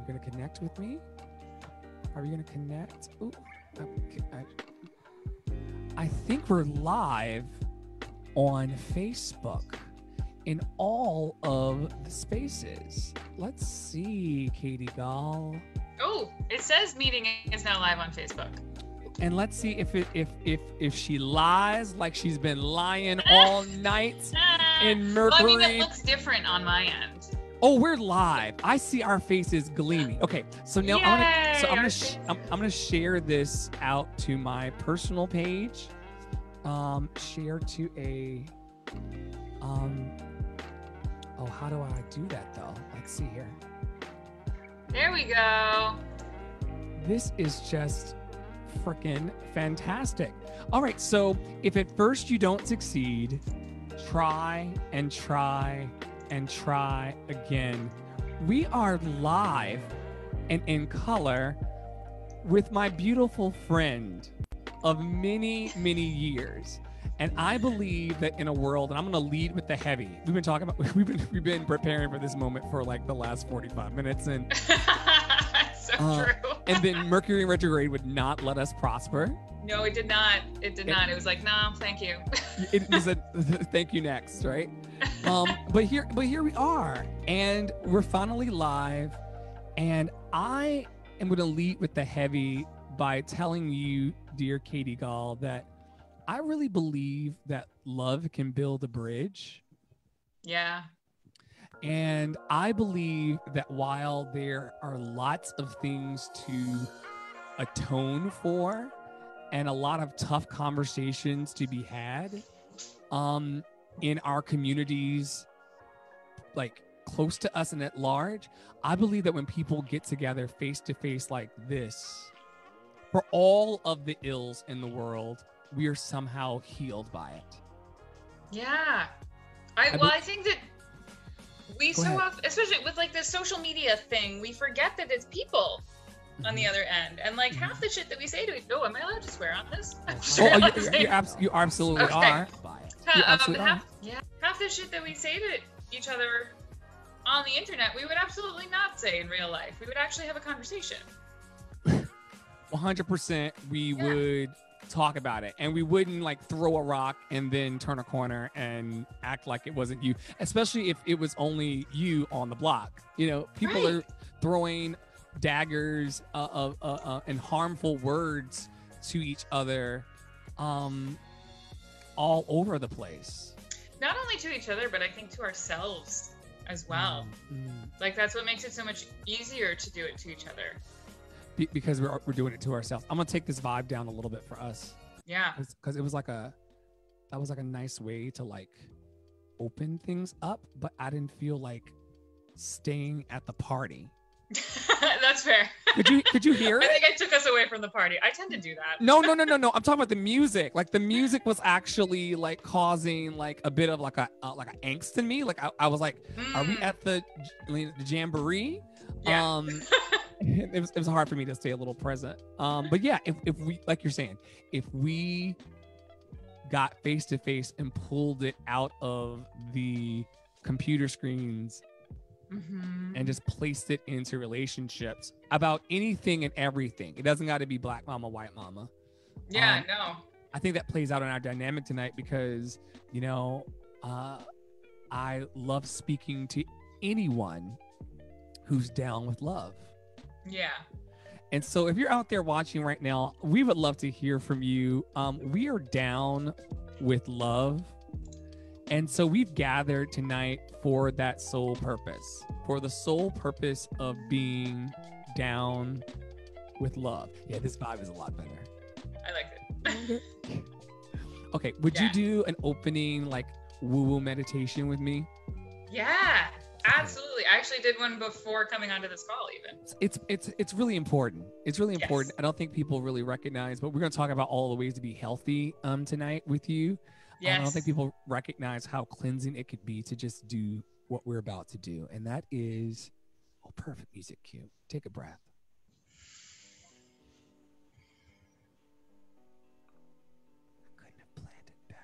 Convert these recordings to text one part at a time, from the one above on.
going to connect with me? Are we going to connect? Ooh, I think we're live on Facebook in all of the spaces. Let's see, Katie Gall. Oh, it says meeting is now live on Facebook. And let's see if she lies like she's been lying all night in Mercury. Well, I mean, that looks different on my end. Oh, we're live. I see our faces gleaming. Okay, so now I'm gonna share this out to my personal page. Share to a oh, how do I do that though? Let's see here. There we go. This is just freaking fantastic. All right, so if at first you don't succeed, try and try and try again. We are live and in color with my beautiful friend of many, many years. And I believe that in a world, and I'm going to lead with the heavy. We've been talking about, we've been preparing for this moment for like the last 45 minutes, and so true. And then Mercury retrograde would not let us prosper. No, it did not. It did not. It was like, no, thank you. It was a thank you next, right? But here we are, and we're finally live. And I am going to lead with the heavy by telling you, dear Katie Gall, that I really believe that love can build a bridge. Yeah. And I believe that while there are lots of things to atone for and a lot of tough conversations to be had in our communities, like close to us and at large, I believe that when people get together face to face like this, for all of the ills in the world, we are somehow healed by it. Yeah. I think that we so often, especially with like this social media thing, we forget that it's people on the other end. And like half the shit that we say to each other, am I allowed to swear on this? You absolutely are. You absolutely are. Half the shit that we say to each other on the internet, we would absolutely not say in real life. We would actually have a conversation. 100% we would talk about it, and we wouldn't like throw a rock and then turn a corner and act like it wasn't you, especially if it was only you on the block. You know, people are throwing daggers and harmful words to each other all over the place. Not only to each other, but I think to ourselves as well. Like that's what makes it so much easier to do it to each other. Because we're doing it to ourselves. I'm gonna take this vibe down a little bit for us. Yeah. Because it was like a nice way to like open things up, but I didn't feel like staying at the party. That's fair. Could you hear it? I think I took us away from the party. I tend to do that. No. I'm talking about the music. Like the music was actually like causing like a bit of like a angst in me. Like I was like, are we at the jamboree? Yeah. It was hard for me to stay a little present. But yeah, if we, like you're saying, if we got face to face and pulled it out of the computer screens and just placed it into relationships about anything and everything, it doesn't got to be black mama, white mama. Yeah, no. I think that plays out in our dynamic tonight because, you know, I love speaking to anyone who's down with love. Yeah. And so if you're out there watching right now, we would love to hear from you. We are down with love. And so we've gathered tonight for that sole purpose, for the sole purpose of being down with love. Yeah, this vibe is a lot better. I like it. Okay, would you do an opening like woo-woo meditation with me? Yeah. Absolutely. I actually did one before coming onto this call even. It's really important. It's really important. I don't think people really recognize, but we're going to talk about all the ways to be healthy tonight with you. Yes. I don't think people recognize how cleansing it could be to just do what we're about to do. And that is, perfect music cue. Take a breath. Couldn't have planned it better.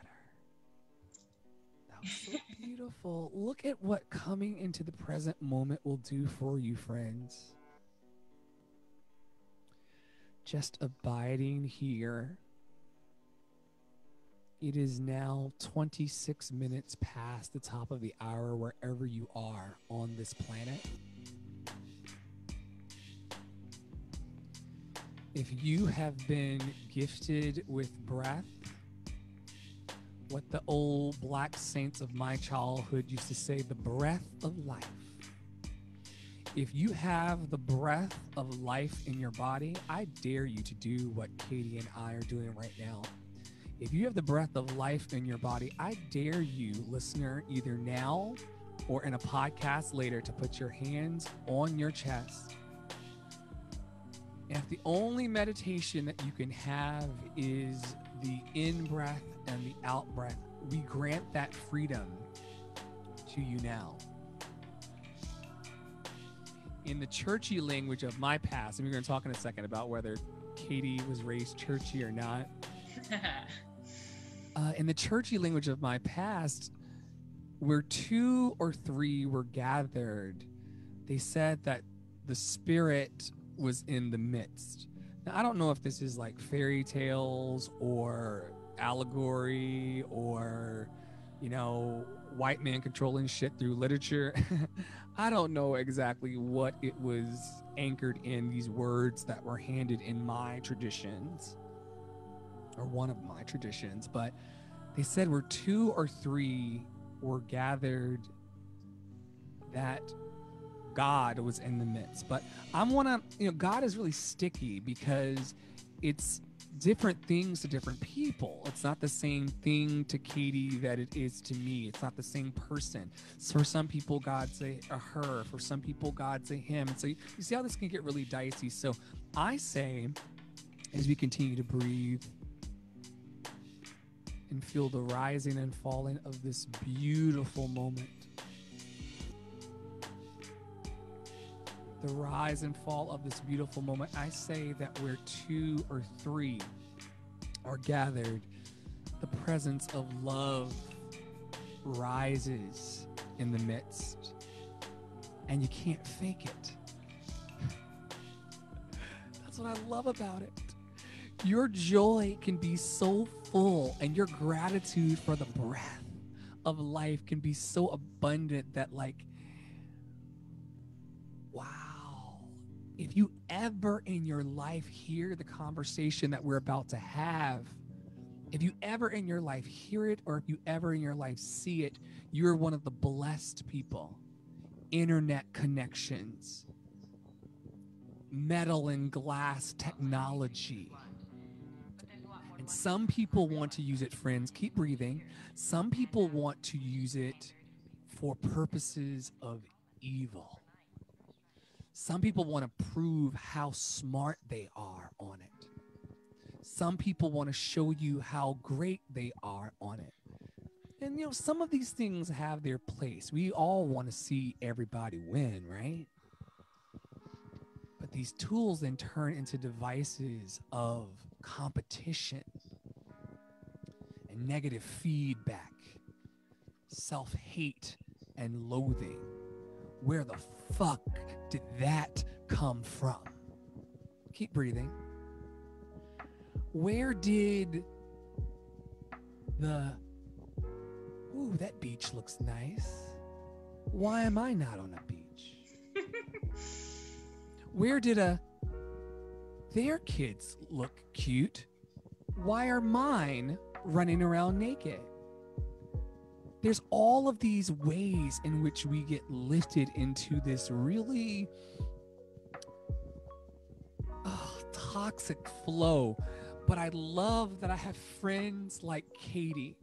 That was so beautiful. Look at what coming into the present moment will do for you, friends. just abiding here. It is now 26 minutes past the top of the hour wherever you are on this planet. If you have been gifted with breath, what the old black saints of my childhood used to say, the breath of life. If you have the breath of life in your body, I dare you to do what Katie and I are doing right now. If you have the breath of life in your body, I dare you, listener, either now or in a podcast later, to put your hands on your chest. And if the only meditation that you can have is the in-breath and the out-breath, we grant that freedom to you now. In the churchy language of my past, and we're going to talk in a second about whether Katie was raised churchy or not. In the churchy language of my past, where 2 or 3 were gathered, they said that the Spirit was in the midst. Now, I don't know if this is like fairy tales or allegory or, you know, white man controlling shit through literature. I don't know exactly what it was anchored in, these words that were handed in my traditions, or one of my traditions, but they said where 2 or 3 were gathered, that God was in the midst. But God is really sticky because it's different things to different people. It's not the same thing to Katie that it is to me. It's not the same person. So for some people, God's a her. For some people, God's a him. And so you see how this can get really dicey. So I say, as we continue to breathe and feel the rising and falling of this beautiful moment, the rise and fall of this beautiful moment, I say that where 2 or 3 are gathered, the presence of love rises in the midst, and you can't fake it. That's what I love about it. Your joy can be so full, and your gratitude for the breath of life can be so abundant that, like, wow. If you ever in your life hear the conversation that we're about to have, if you ever in your life hear it, or if you ever in your life see it, you're one of the blessed people. Internet connections, metal and glass technology. And some people want to use it, friends, keep breathing. Some people want to use it for purposes of evil. Some people want to prove how smart they are on it. Some people want to show you how great they are on it. And, you know, some of these things have their place. We all want to see everybody win, right? But these tools then turn into devices of competition and negative feedback, self-hate and loathing. Where the fuck did that come from? Keep breathing. Where did ooh, that beach looks nice. Why am I not on a beach? Where did their kids look cute? Why are mine running around naked? There's all of these ways in which we get lifted into this really toxic flow. But I love that I have friends like Katie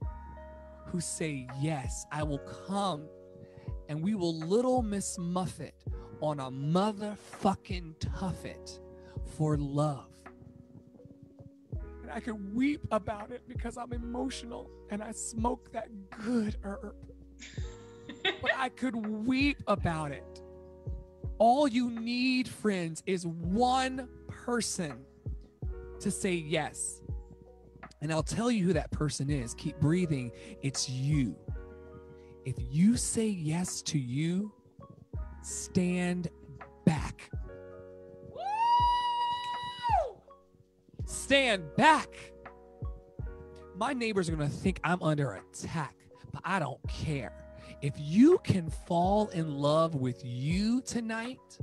who say, yes, I will come and we will Little Miss Muffet on a motherfucking tuffet for love. And I could weep about it because I'm emotional and I smoke that good herb. But I could weep about it. All you need, friends, is one person to say yes. And I'll tell you who that person is. Keep breathing. It's you. If you say yes to you, stand back. Woo! stand back. My neighbors are going to think I'm under attack, but I don't care. If you can fall in love with you tonight,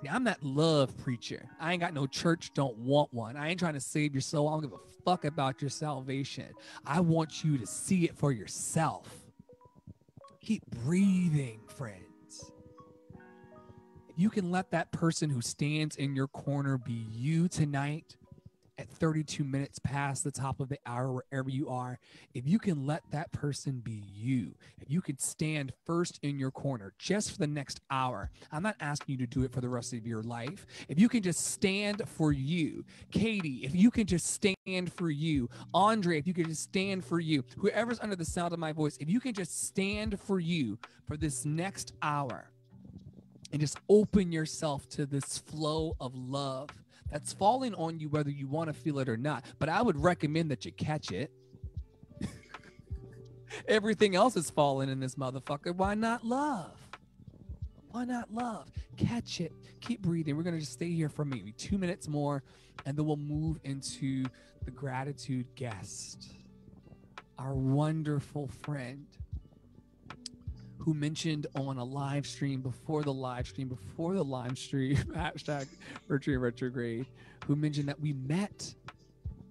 I'm that love preacher. I ain't got no church, don't want one. I ain't trying to save your soul. I don't give a fuck about your salvation. I want you to see it for yourself. Keep breathing, friends. If you can let that person who stands in your corner be you tonight, at 32 minutes past the top of the hour, wherever you are, if you can let that person be you, if you could stand first in your corner just for the next hour, I'm not asking you to do it for the rest of your life. If you can just stand for you, Katie, if you can just stand for you, Andre, if you can just stand for you, whoever's under the sound of my voice, if you can just stand for you for this next hour and just open yourself to this flow of love that's falling on you, whether you want to feel it or not. But I would recommend that you catch it. Everything else is falling in this motherfucker. Why not love? Why not love? Catch it. Keep breathing. We're going to just stay here for maybe 2 minutes more, and then we'll move into the gratitude guest, our wonderful friend who mentioned on a live stream before the live stream, hashtag Mercury retrograde, who mentioned that we met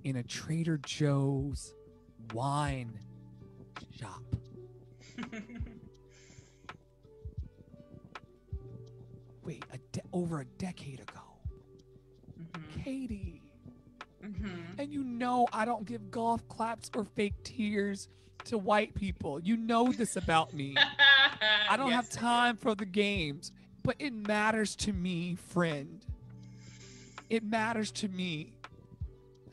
in a Trader Joe's wine shop. Wait, over a decade ago. Mm-hmm. Katie. Mm-hmm. And you know I don't give golf claps or fake tears to white people. You know this about me. I don't have time for the games, but it matters to me, friend. It matters to me.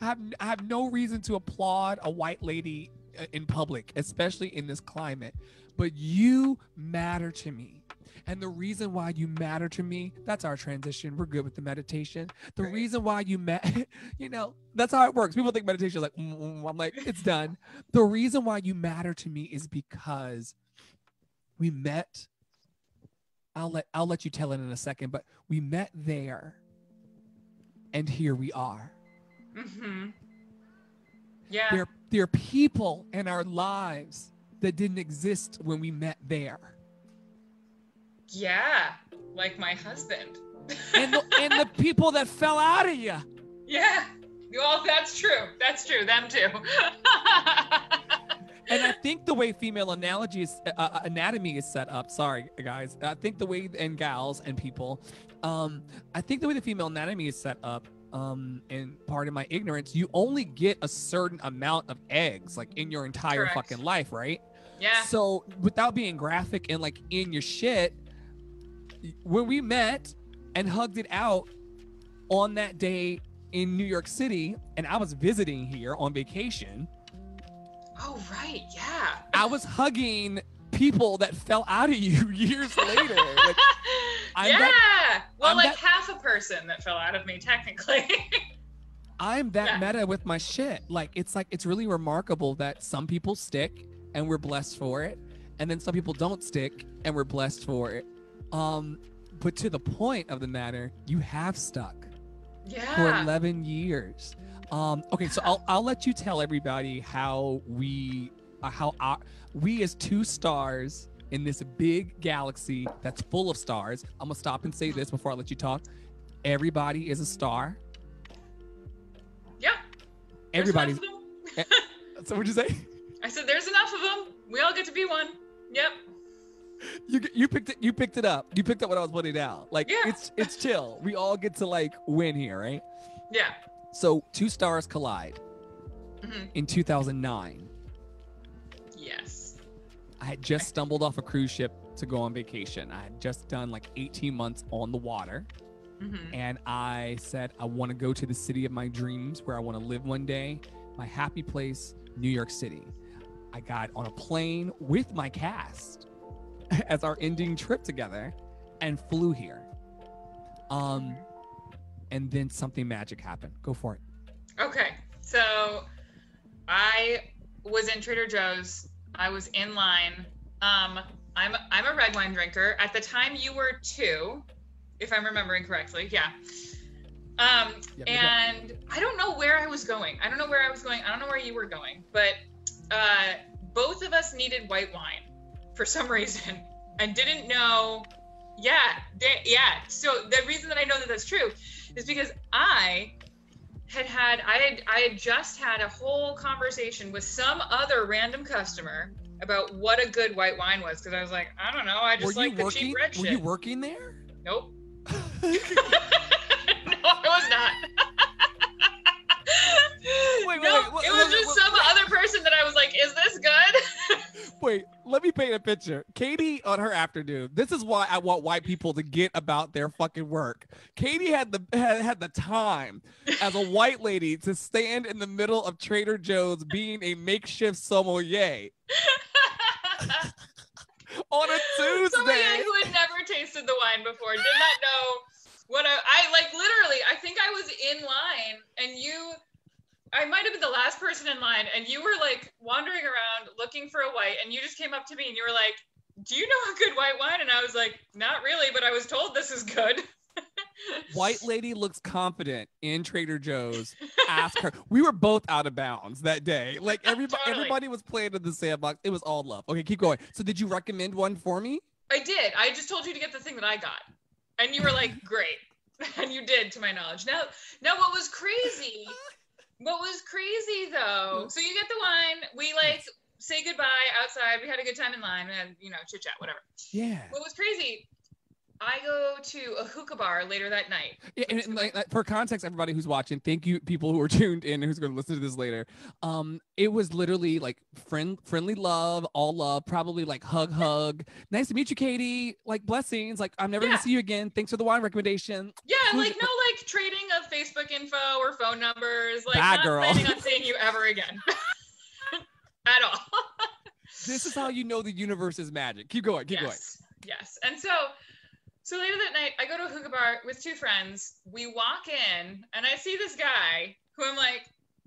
I have no reason to applaud a white lady in public, especially in this climate, but you matter to me. And the reason why you matter to me, that's our transition. We're good with the meditation. The reason why you that's how it works. People think meditation is like, I'm like, it's done. The reason why you matter to me is because we met. I'll let you tell it in a second, but we met there, and here we are. Mm-hmm. Yeah. There are people in our lives that didn't exist when we met there. Yeah, like my husband. and the people that fell out of you. Yeah. Well, that's true. That's true. Them too. And I think the way female anatomy is set up, sorry guys, I think the way, and gals and people, I think the way the female anatomy is set up, and pardon my ignorance, you only get a certain amount of eggs, like in your entire fucking life, right? Yeah. So without being graphic and like in your shit, when we met and hugged it out on that day in New York City, and I was visiting here on vacation. Oh, right. Yeah. I was hugging people that fell out of you years later. Like, half a person that fell out of me, technically. I'm that meta with my shit. Like, it's really remarkable that some people stick and we're blessed for it. And then some people don't stick and we're blessed for it. But to the point of the matter, you have stuck for 11 years. Okay, so I'll let you tell everybody how we as two stars in this big galaxy that's full of stars. I'm gonna stop and say this before I let you talk. Everybody is a star. Yeah. Everybody. So what'd you say? I said there's enough of them. We all get to be one. Yep. You picked it up. You picked up what I was putting down. Like, it's chill. We all get to like win here, right? Yeah. So two stars collide in 2009. Yes. I had just stumbled off a cruise ship to go on vacation. I had just done like 18 months on the water. Mm-hmm. And I said, I want to go to the city of my dreams where I want to live one day. My happy place, New York City. I got on a plane with my cast as our ending trip together and flew here. And then something magic happened. Go for it. Okay. So I was in Trader Joe's. I was in line. I'm a red wine drinker. At the time you were 2, if I'm remembering correctly. Yeah. And I don't know where I was going. I don't know where you were going. But both of us needed white wine for some reason and didn't know. Yeah. So the reason that I know that that's true is because I had just had a whole conversation with some other random customer about what a good white wine was, because I was like, I don't know, I just like the cheap red shit. Were you working there? Nope. No, I was not. Wait, it was just some other person that I was like, is this good? Wait, let me paint a picture. Katie on her afternoon. This is why I want white people to get about their fucking work. Katie had the time as a white lady to stand in the middle of Trader Joe's being a makeshift sommelier. On a Tuesday. Sommelier who had never tasted the wine before, did not know what I like literally, I think I was in line and I might have been the last person in line, and you were like wandering around looking for a white, and you just came up to me and you were like, do you know a good white wine? And I was like, not really, but I was told this is good. White lady looks confident in Trader Joe's. Ask her. We were both out of bounds that day. Like everybody was playing in the sandbox. It was all love. Okay, keep going. So did you recommend one for me? I did. I just told you to get the thing that I got. And you were like, great. And you did, to my knowledge. Now what was crazy though, so you get the wine, we say goodbye outside, we had a good time in line, and chit chat, whatever. Yeah. What was crazy, I go to a hookah bar later that night. Yeah, and like, for context, everybody who's watching, thank you, people who are tuned in and who's going to listen to this later. It was literally like friendly love, all love, probably like hug. Nice to meet you, Katie. Like blessings. Like I'm never going to see you again. Thanks for the wine recommendation. Yeah, like no like trading of Facebook info or phone numbers. Like bad not girl. planning on seeing you ever again. At all. This is how you know the universe is magic. Keep going. Yes. And so later that night, I go to a hookah bar with two friends. We walk in, and I see this guy who I'm like,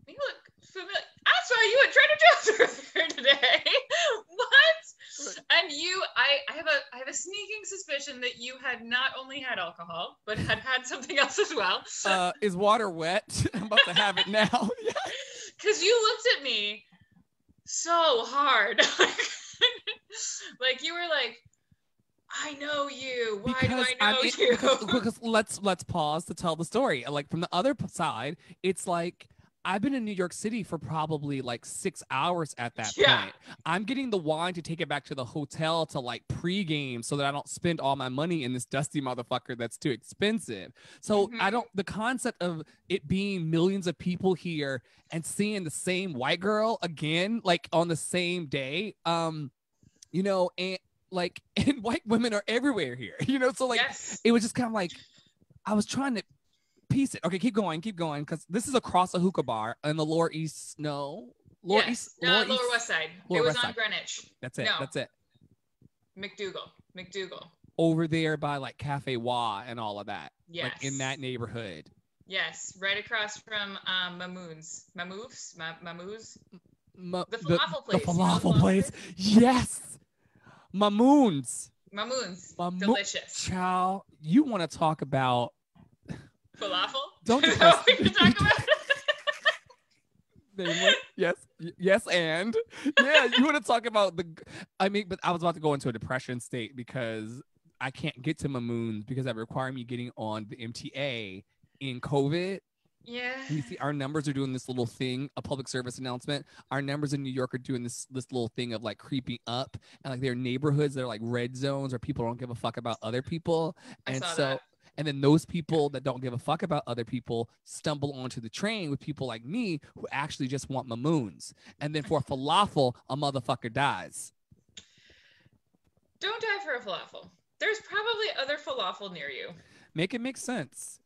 you look familiar. I saw you at Trader Joe's earlier today. What? And I have a sneaking suspicion that you had not only had alcohol, but had something else as well. Is water wet? I'm about to have it now. Because you looked at me so hard. Like you were like, I know you. Why do I know you? Because let's pause to tell the story. Like from the other side, it's like I've been in New York City for probably like 6 hours at that point. I'm getting the wine to take it back to the hotel to like pregame so that I don't spend all my money in this dusty motherfucker that's too expensive. So the concept of it being millions of people here and seeing the same white girl again, like on the same day, and white women are everywhere here, so like It was just kind of like I was trying to piece it. Okay, keep going because this is across a hookah bar in the Lower West Side. It was on Greenwich. That's it. McDougal. Over there by like Cafe Wah and all of that. Yes. Like in that neighborhood. Yes, right across from Mamoons. The falafel place. Yes. Mamoons. Delicious. Chow, you want to talk about falafel? Don't you talk about yes, and you want to talk about but I was about to go into a depression state because I can't get to Mamoons because that required me getting on the MTA in COVID. Yeah. And you see our numbers are doing this little thing, a public service announcement. Our numbers in New York are doing this little thing of like creeping up, and like there are neighborhoods that are like red zones where people don't give a fuck about other people. And and then those people that don't give a fuck about other people stumble onto the train with people like me who actually just want Mamoons. And then for a falafel, a motherfucker dies. Don't die for a falafel. There's probably other falafel near you. Make it make sense.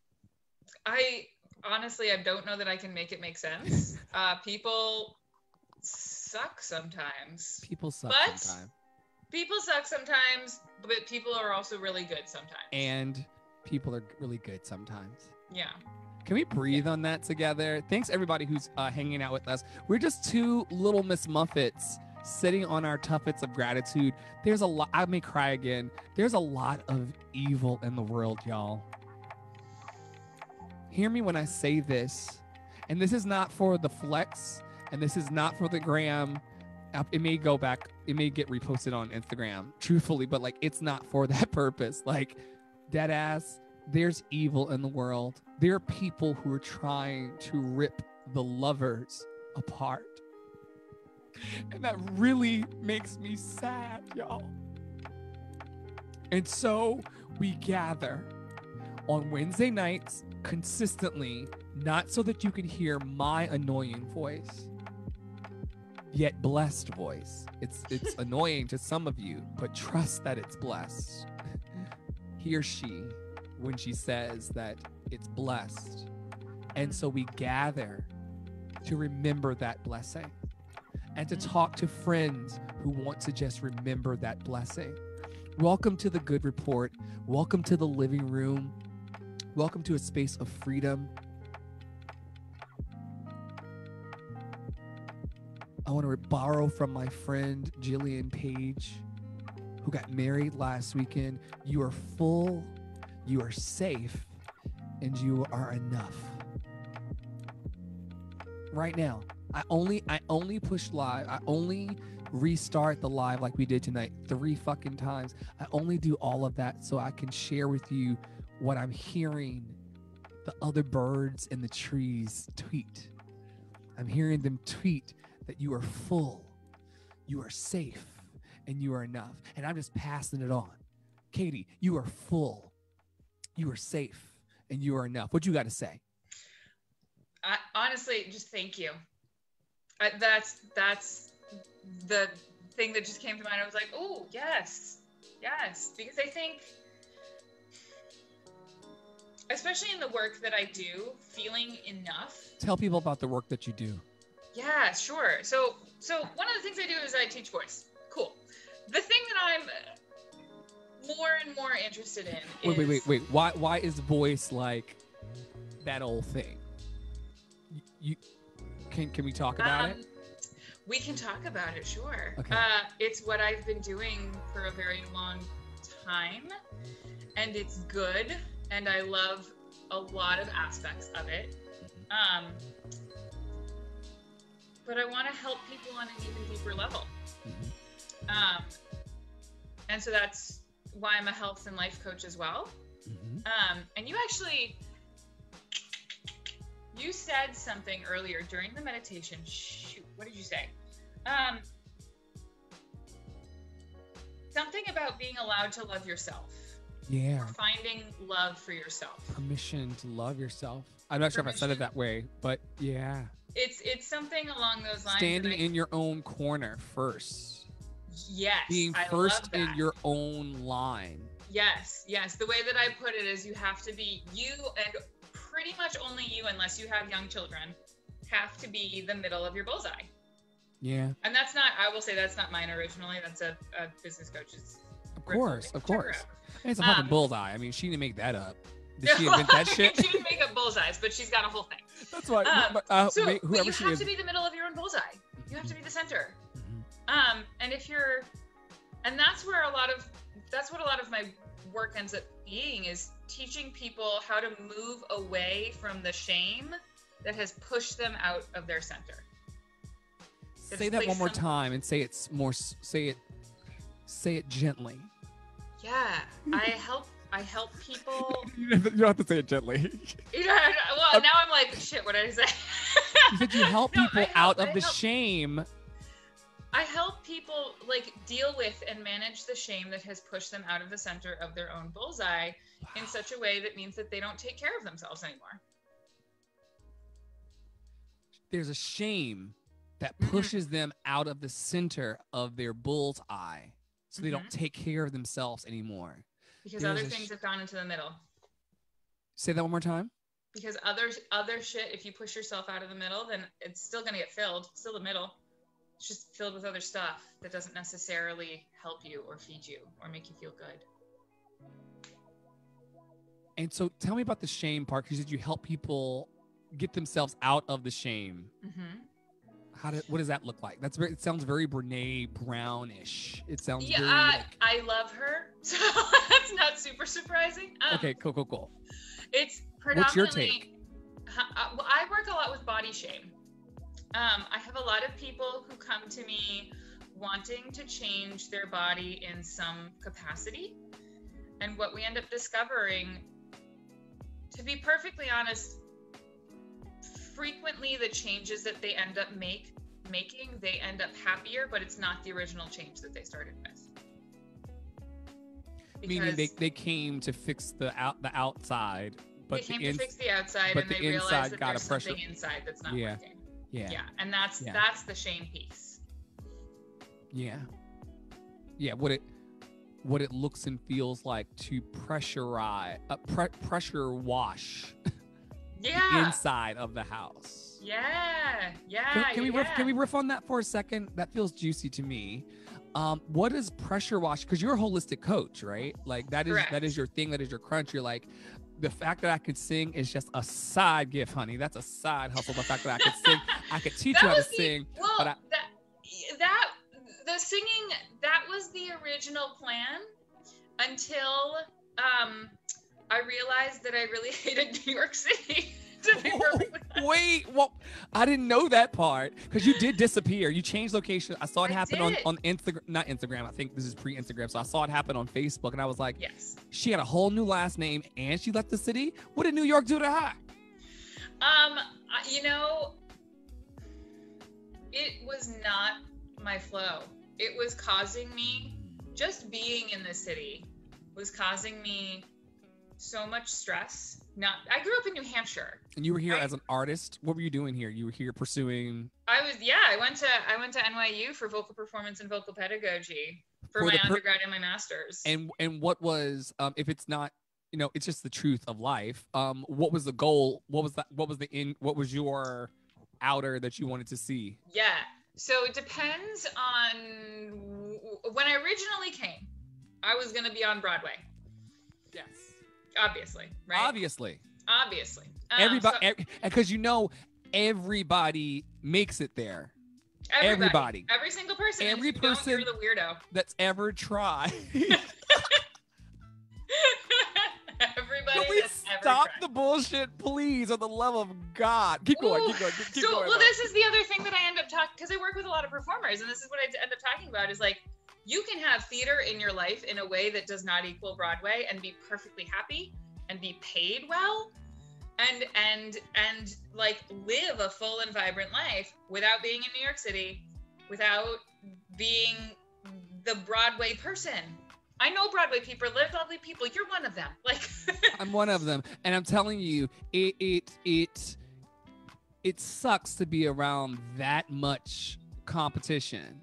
Honestly, I don't know that I can make it make sense. People suck sometimes. People suck sometimes, but people are also really good sometimes. And people are really good sometimes. Yeah. Can we breathe on that together? Thanks everybody who's hanging out with us. We're just two little Miss Muffets sitting on our tuffets of gratitude. There's a lot. I may cry again. There's a lot of evil in the world, y'all. hear me when I say this, and this is not for the flex, and this is not for the gram. It may go back, it may get reposted on Instagram, truthfully, but like, it's not for that purpose. Like, dead ass, there's evil in the world. There are people who are trying to rip the lovers apart. And that really makes me sad, y'all. And so we gather on Wednesday nights consistently, not so that you can hear my annoying voice, yet blessed voice. It's annoying to some of you, but trust that it's blessed. He or she, when she says that it's blessed. And so we gather to remember that blessing and to talk to friends who want to just remember that blessing. Welcome to the Good Report. Welcome to the living room. Welcome to a space of freedom. I want to borrow from my friend Jillian Page, who got married last weekend. You are full, you are safe, and you are enough. Right now, I only push live. I only restart the live like we did tonight 3 fucking times. I only do all of that so I can share with you what I'm hearing the other birds in the trees tweet. I'm hearing them tweet that you are full, you are safe, and you are enough. And I'm just passing it on. Katie, you are full, you are safe, and you are enough. What you got to say? Honestly, just thank you. That's the thing that just came to mind. I was like, oh, yes. Because I think, especially in the work that I do, feeling enough. Tell people about the work that you do. Yeah, sure. So one of the things I do is I teach voice. Cool. The thing that I'm more and more interested in is... Wait. Why is voice like that old thing? You can we talk about it? We can talk about it, sure. Okay. It's what I've been doing for a very long time, and it's good, and I love a lot of aspects of it. But I want to help people on an even deeper level. And so that's why I'm a health and life coach as well. And you said something earlier during the meditation. Shoot, what did you say? Something about being allowed to love yourself. Yeah. Or finding love for yourself. Permission to love yourself. I'm not sure if I said it that way, but yeah. It's something along those lines. Standing in your own corner first. Yes. Being first in your own line. Yes. The way that I put it is you have to be you, and pretty much only you, unless you have young children, have to be the middle of your bullseye. Yeah. And that's not, I will say that's not mine originally. That's a business coach's. Of course. And it's a fucking bullseye. I mean, she didn't make that up. Did she invent that shit? She didn't make up bullseyes, but she's got a whole thing. That's why. But you have to be the middle of your own bullseye. You have to be the center. And if you're, and that's what a lot of my work ends up being, is teaching people how to move away from the shame that has pushed them out of their center. Say that one more time and say it more. Say it gently. Yeah, I help people. You don't have to say it gently. Yeah, well, now I'm like, shit, what did I say? You said you help people out of the shame. I help people deal with and manage the shame that has pushed them out of the center of their own bullseye in such a way that means that they don't take care of themselves anymore. There's a shame that pushes them out of the center of their bullseye, so they don't take care of themselves anymore. Because other things have gone into the middle. Say that one more time. Because other shit, if you push yourself out of the middle, then it's still going to get filled. It's still the middle. It's just filled with other stuff that doesn't necessarily help you or feed you or make you feel good. And so tell me about the shame part, because you help people get themselves out of the shame. What does that look like? It sounds very Brene Brown-ish. It sounds very I love her, so that's not super surprising. Okay, cool. It's predominantly. What's your take? Well, I work a lot with body shame. I have a lot of people who come to me wanting to change their body in some capacity. And what we end up discovering, to be perfectly honest, frequently the changes that they end up making, they end up happier, but it's not the original change that they started with. Meaning they came to fix the outside, but they came to fix the outside, and they realized that there's something inside that's not working. Yeah, and that's the shame piece. Yeah, what it looks and feels like to pressure wash the inside of the house. Can we riff on that for a second? That feels juicy to me. What is pressure wash? Because you're a holistic coach, right? Like that is your thing. That is your crunch. You're like, the fact that I could sing is just a side gift, honey. That's a side hustle. The fact that I could sing, I could teach you how to sing. Well, the singing, that was the original plan until I realized that I really hated New York City. Wait, well, I didn't know that part, because you did disappear. You changed location. I saw it happen on Instagram, not Instagram. I think this is pre-Instagram. So I saw it happen on Facebook, and I was like, yes, she had a whole new last name and she left the city. What did New York do to her? It was not my flow. It was causing me, just being in the city was causing me so much stress. I grew up in New Hampshire. And you were here as an artist. What were you doing here? You were here pursuing. I went to NYU for vocal performance and vocal pedagogy for my undergrad and my master's. And what was, if it's not, it's just the truth of life. What was the goal? What was your outer that you wanted to see? Yeah. So it depends on when I originally came, I was going to be on Broadway. Yes. Obviously, right? Obviously. Everybody, because everybody makes it there. Everybody. Every single person. Every person. You're the weirdo that's ever tried. Everybody. Can we stop the bullshit, please, on the love of God? Keep going. Keep going. Well, this is the other thing that I end up talking, because I work with a lot of performers, and this is what I end up talking about is like, you can have theater in your life in a way that does not equal Broadway and be perfectly happy and be paid well and like live a full and vibrant life without being in New York City, without being the Broadway person. I know Broadway people, they're lovely people. You're one of them. Like I'm one of them. And I'm telling you, it sucks to be around that much competition.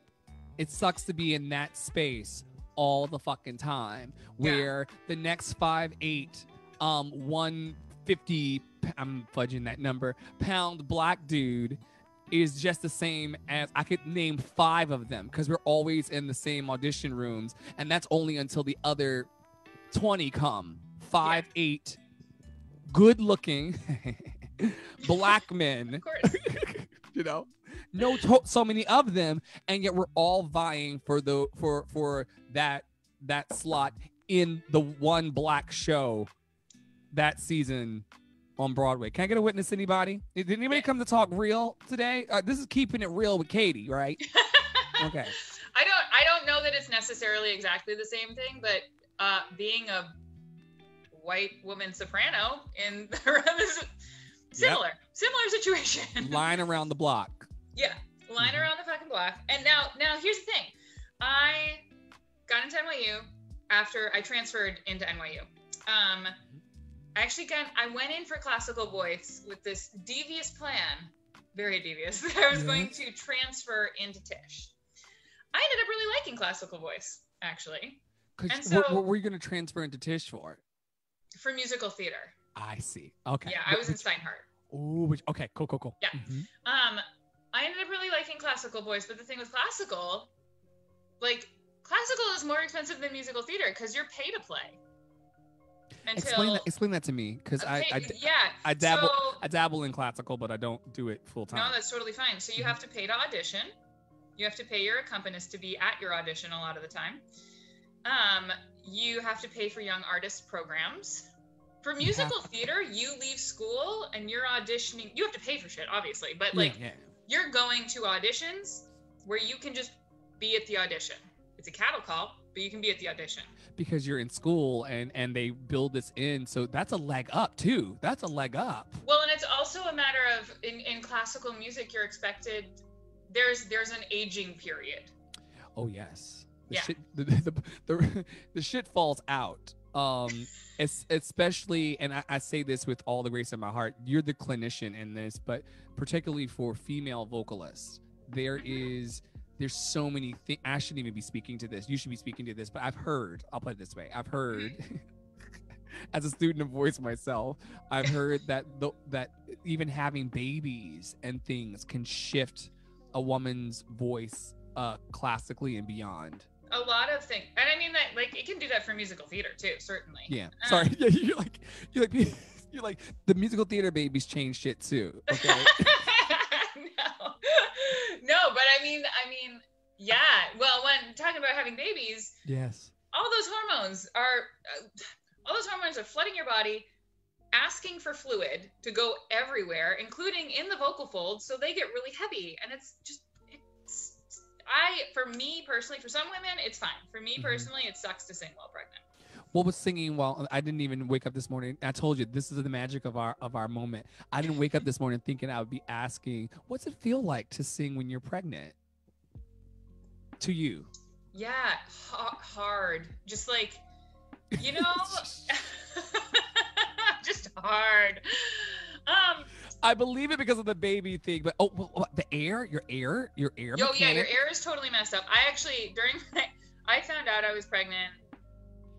It sucks to be in that space all the fucking time, where the next 5'8", 150, I'm fudging that number, pound black dude is just the same as, I could name 5 of them, because we're always in the same audition rooms, and that's only until the other 20 come. 5'8", good looking black men. Of course. So many of them, and yet we're all vying for that slot in the one black show that season on Broadway. Can I get a witness, anybody? Did anybody come to talk real today? This is keeping it real with Katie, right? Okay. I don't know that it's necessarily exactly the same thing, but being a white woman soprano in similar situation. Line around the block. Yeah, line around the fucking block. And now here's the thing. I got into NYU after I transferred into NYU. I went in for classical voice with this devious plan, very devious, that I was going to transfer into Tisch. I ended up really liking classical voice, actually. What were you going to transfer into Tisch for? For musical theater. I see. Okay. Yeah, I was in Steinhardt. Oh, okay, cool. Yeah. I ended up really liking classical voice, but the thing with classical is more expensive than musical theater because you're pay to play. Explain that to me, because I dabble in classical, but I don't do it full time. No, that's totally fine. So you have to pay to audition. You have to pay your accompanist to be at your audition a lot of the time. You have to pay for young artist programs. For musical theater, you leave school and you're auditioning. You have to pay for shit, obviously, but like you're going to auditions where you can just be at the audition. It's a cattle call, but you can be at the audition. Because you're in school and they build this in, so that's a leg up too. That's a leg up. Well, and it's also a matter of in classical music, you're expected. There's an aging period. Oh yes. The shit falls out. Especially, and I say this with all the grace in my heart, you're the clinician in this, but particularly for female vocalists, there's so many things. I shouldn't even be speaking to this. You should be speaking to this, but I'll put it this way. I've heard as a student of voice myself, I've heard that even having babies and things can shift a woman's voice classically and beyond. A lot of things, and I mean that like it can do that for musical theater too, certainly. Yeah. Sorry. Yeah, you're like the musical theater babies change shit too. Okay. No, but I mean, yeah. Well, when talking about having babies, yes, all those hormones are flooding your body, asking for fluid to go everywhere, including in the vocal folds, so they get really heavy, and for me personally, for some women, it's fine. For me personally, it sucks to sing while pregnant. What was singing while I didn't even wake up this morning? I told you this is the magic of our moment. I didn't wake up this morning thinking I would be asking, what's it feel like to sing when you're pregnant? To you? Yeah, hard. Just like, just hard. I believe it because of the baby thing, but the air, your air. Yeah, your air is totally messed up. I actually I found out I was pregnant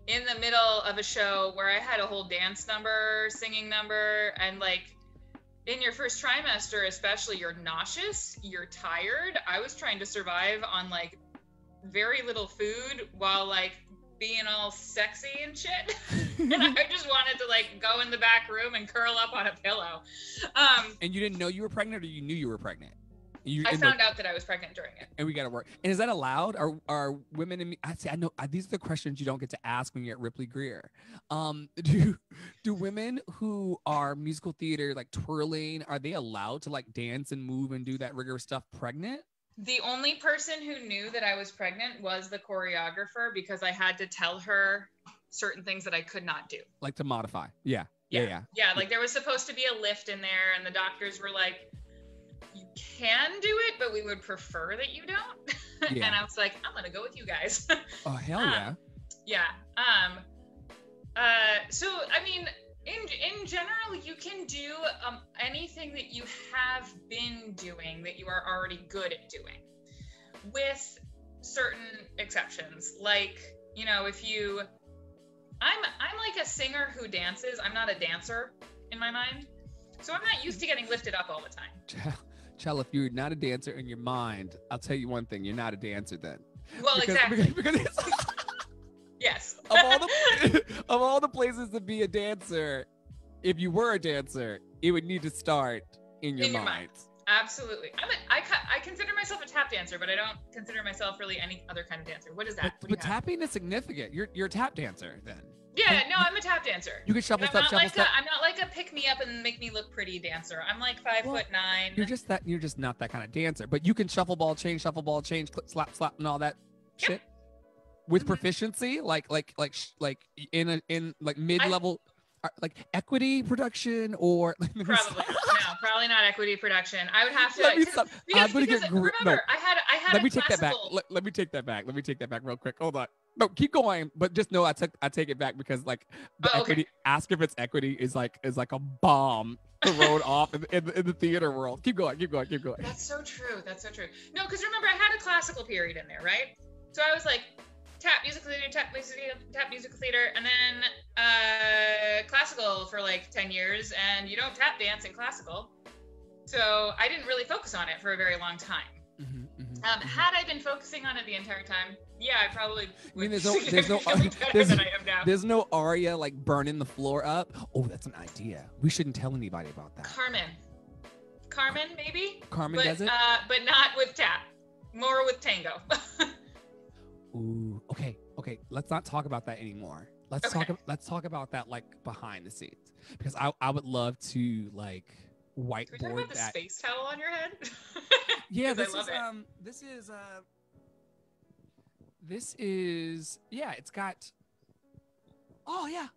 in the middle of a show where I had a whole dance number, singing number, and like in your first trimester, especially, you're nauseous, you're tired. I was trying to survive on like very little food while like being all sexy and shit. And I just wanted to like go in the back room and curl up on a pillow. And you didn't know you were pregnant, or you knew you were pregnant? I found out that I was pregnant during it. And we got to work. And is that allowed? Are women in me? I know these are the questions you don't get to ask when you're at Ripley Greer. Do women who are musical theater, like twirling, are they allowed to like dance and move and do that rigorous stuff pregnant? The only person who knew that I was pregnant was the choreographer, because I had to tell her certain things that I could not do. Like to modify. Yeah. Like there was supposed to be a lift in there, and the doctors were like, you can do it, but we would prefer that you don't. Yeah. And I was like, I'm going to go with you guys. Oh, hell yeah. Yeah. So, I mean, in general, you can do anything that you have been doing that you are already good at doing, with certain exceptions. Like, I'm like a singer who dances. I'm not a dancer in my mind. So I'm not used to getting lifted up all the time. Chell, if you're not a dancer in your mind, I'll tell you one thing: you're not a dancer then. Well, exactly. Because yes. Of all the places to be a dancer, if you were a dancer, it would need to start in your mind. Absolutely. I consider myself a tap dancer, but I don't consider myself really any other kind of dancer. What is that? But tapping is significant. You're a tap dancer then. Yeah, no, I'm a tap dancer. You can shuffle stuff, I'm not like a pick me up and make me look pretty dancer. I'm like 5'9". You're just not that kind of dancer. But you can shuffle ball change, clip, slap, and all that shit with proficiency, like in mid-level, like equity production, or probably not equity production. I would have to. Let me take that back. Let me take that back. Let me take that back real quick. Hold on. No, keep going. But just know I take it back, because like the equity. Ask if it's equity is like a bomb thrown off in the theater world. Keep going. That's so true. No, because remember, I had a classical period in there, right? So I was like tap musical theater, and then classical for like 10 years, and you don't tap dance in classical. So I didn't really focus on it for a very long time. Had I been focusing on it the entire time, I probably would. There's no aria like burning the floor up. Oh, that's an idea. We shouldn't tell anybody about that. Carmen, maybe. Carmen does it, but not with tap. More with tango. Ooh, okay. Let's not talk about that anymore. let's Okay. talk about that like behind the scenes, because I would love to like Can we talk whiteboard about the that. space towel on your head? Yeah, 'Cause I this love is it. this is yeah, it's got oh yeah,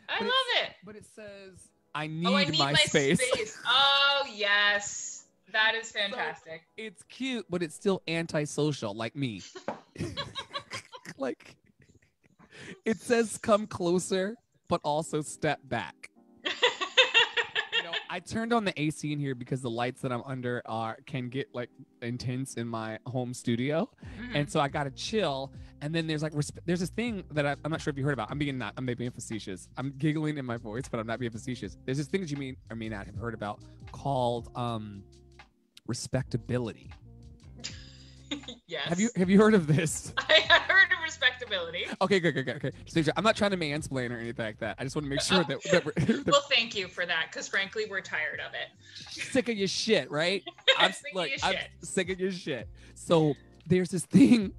I but love it. but it says I Oh, I need need my my space. Oh, yes. That is fantastic. So, it's cute, but it's still antisocial, like me. Like it says come closer, but also step back. You know, I turned on the AC in here because the lights that I'm under can get like intense in my home studio, and so I gotta chill. And then there's like there's this thing that I'm not sure if you heard about. I'm being facetious. I'm giggling in my voice, but I'm not being facetious. There's this thing that you may not have heard about called respectability. Yes. Have you heard of this? I heard of respectability. Okay, good. Okay, so I'm not trying to mansplain or anything like that. I just want to make sure that we're Well, thank you for that, because frankly, we're tired of it. sick of your shit, right? I'm Sick of your shit. sick of your shit. So there's this thing.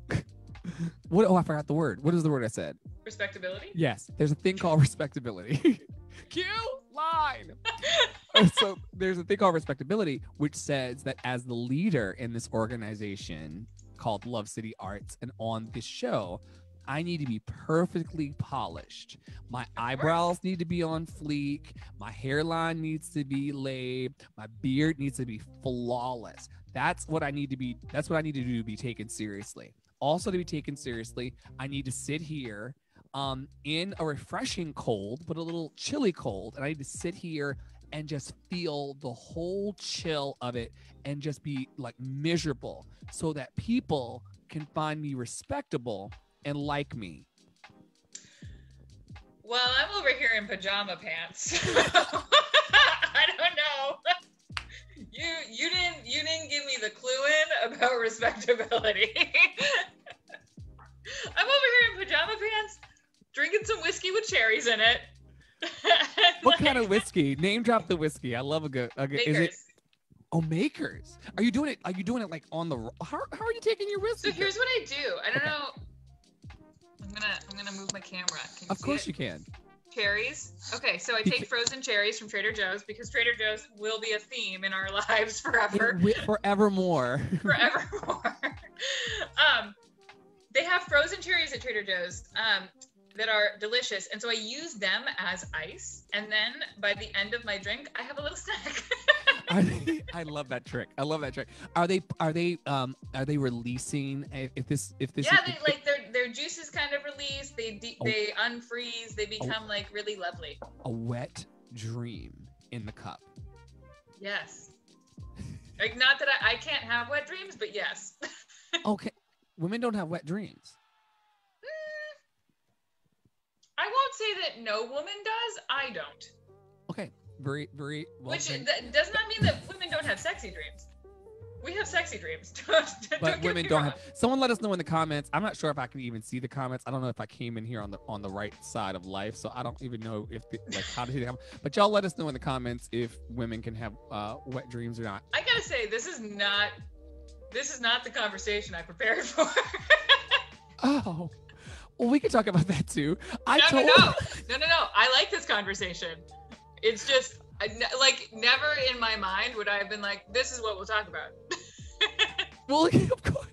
What? Oh, I forgot the word. What is the word I said? Respectability? Yes, there's a thing called respectability. Cue line. So there's a thing called respectability, which says that as the leader in this organization called Love City Arts and on this show, I need to be perfectly polished. My eyebrows need to be on fleek. My hairline needs to be laid. My beard needs to be flawless. That's what I need to be. That's what I need to do to be taken seriously. Also, to be taken seriously, I need to sit here in a refreshing cold, but a little chilly cold. And I need to sit here and just feel the whole chill of it and just be like miserable so that people can find me respectable and like me. Well, I'm over here in pajama pants. I don't know. You didn't give me the clue in about respectability. I'm over here in pajama pants, drinking some whiskey with cherries in it. What kind of whiskey? Name drop the whiskey. I love a good. Makers. Is it? Oh, Makers. Are you doing it like on the? How are you taking your whiskey? So here's what I do. I don't know. I'm gonna move my camera. Can you Of course see you can. Cherries. Okay, so I take frozen cherries from Trader Joe's, because Trader Joe's will be a theme in our lives forever. Forevermore. Forevermore. They have frozen cherries at Trader Joe's that are delicious, and so I use them as ice, and then by the end of my drink, I have a little snack. I love that trick. I love that trick. Are they releasing if this? Yeah, they like their juices kind of release. They unfreeze. They become like really lovely. A wet dream in the cup. Yes. Like, not that I can't have wet dreams, but yes. Okay, women don't have wet dreams. I won't say that no woman does. I don't. Okay, very well. Which does not mean that women don't have sexy dreams. We have sexy dreams. But women don't have. Someone let us know in the comments. I'm not sure if I can even see the comments. I don't know if I came in here on the right side of life, so I don't even know if how to see the comments. But y'all let us know in the comments if women can have wet dreams or not. I gotta say, this is not the conversation I prepared for. Oh, well, we could talk about that too. No. I like this conversation. It's just like never in my mind would I have been like, this is what we'll talk about. Well, of course.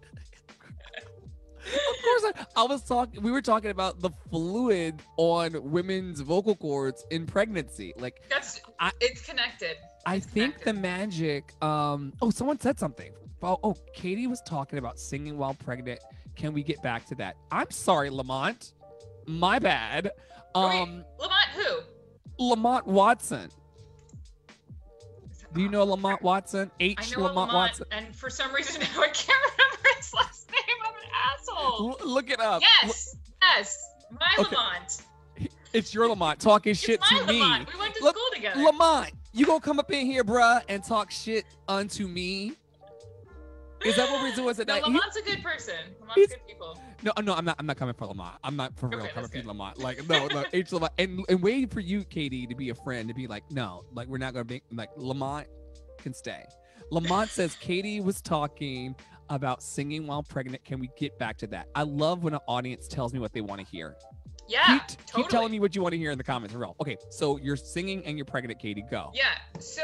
We were talking about the fluid on women's vocal cords in pregnancy. Like it's connected. I think the magic. Someone said something. Oh, Katie was talking about singing while pregnant. Can we get back to that? I'm sorry, Lamont. My bad. Lamont who? Lamont Watson. Do you know Lamont Watson? I know Lamont Watson. And for some reason now I can't remember his last name. I'm an asshole. Look it up. Yes. My okay. Lamont. It's your Lamont talking shit to me. Lamont. We went to school together. Lamont, you gonna come up in here, bruh, and talk shit unto me? Is that what we're doing today? No, Lamont's a good person. Lamont's good people. No, I'm not coming for Lamont. I'm not for real coming for Lamont. Like, no, H Lamont, and waiting for you, Katie, to be a friend, to be like, no, like we're not gonna be like Lamont can stay. Lamont says Katie was talking about singing while pregnant. Can we get back to that? I love when an audience tells me what they want to hear. Yeah, keep telling me what you want to hear in the comments. Real. Okay, so you're singing and you're pregnant, Katie. Go. Yeah. So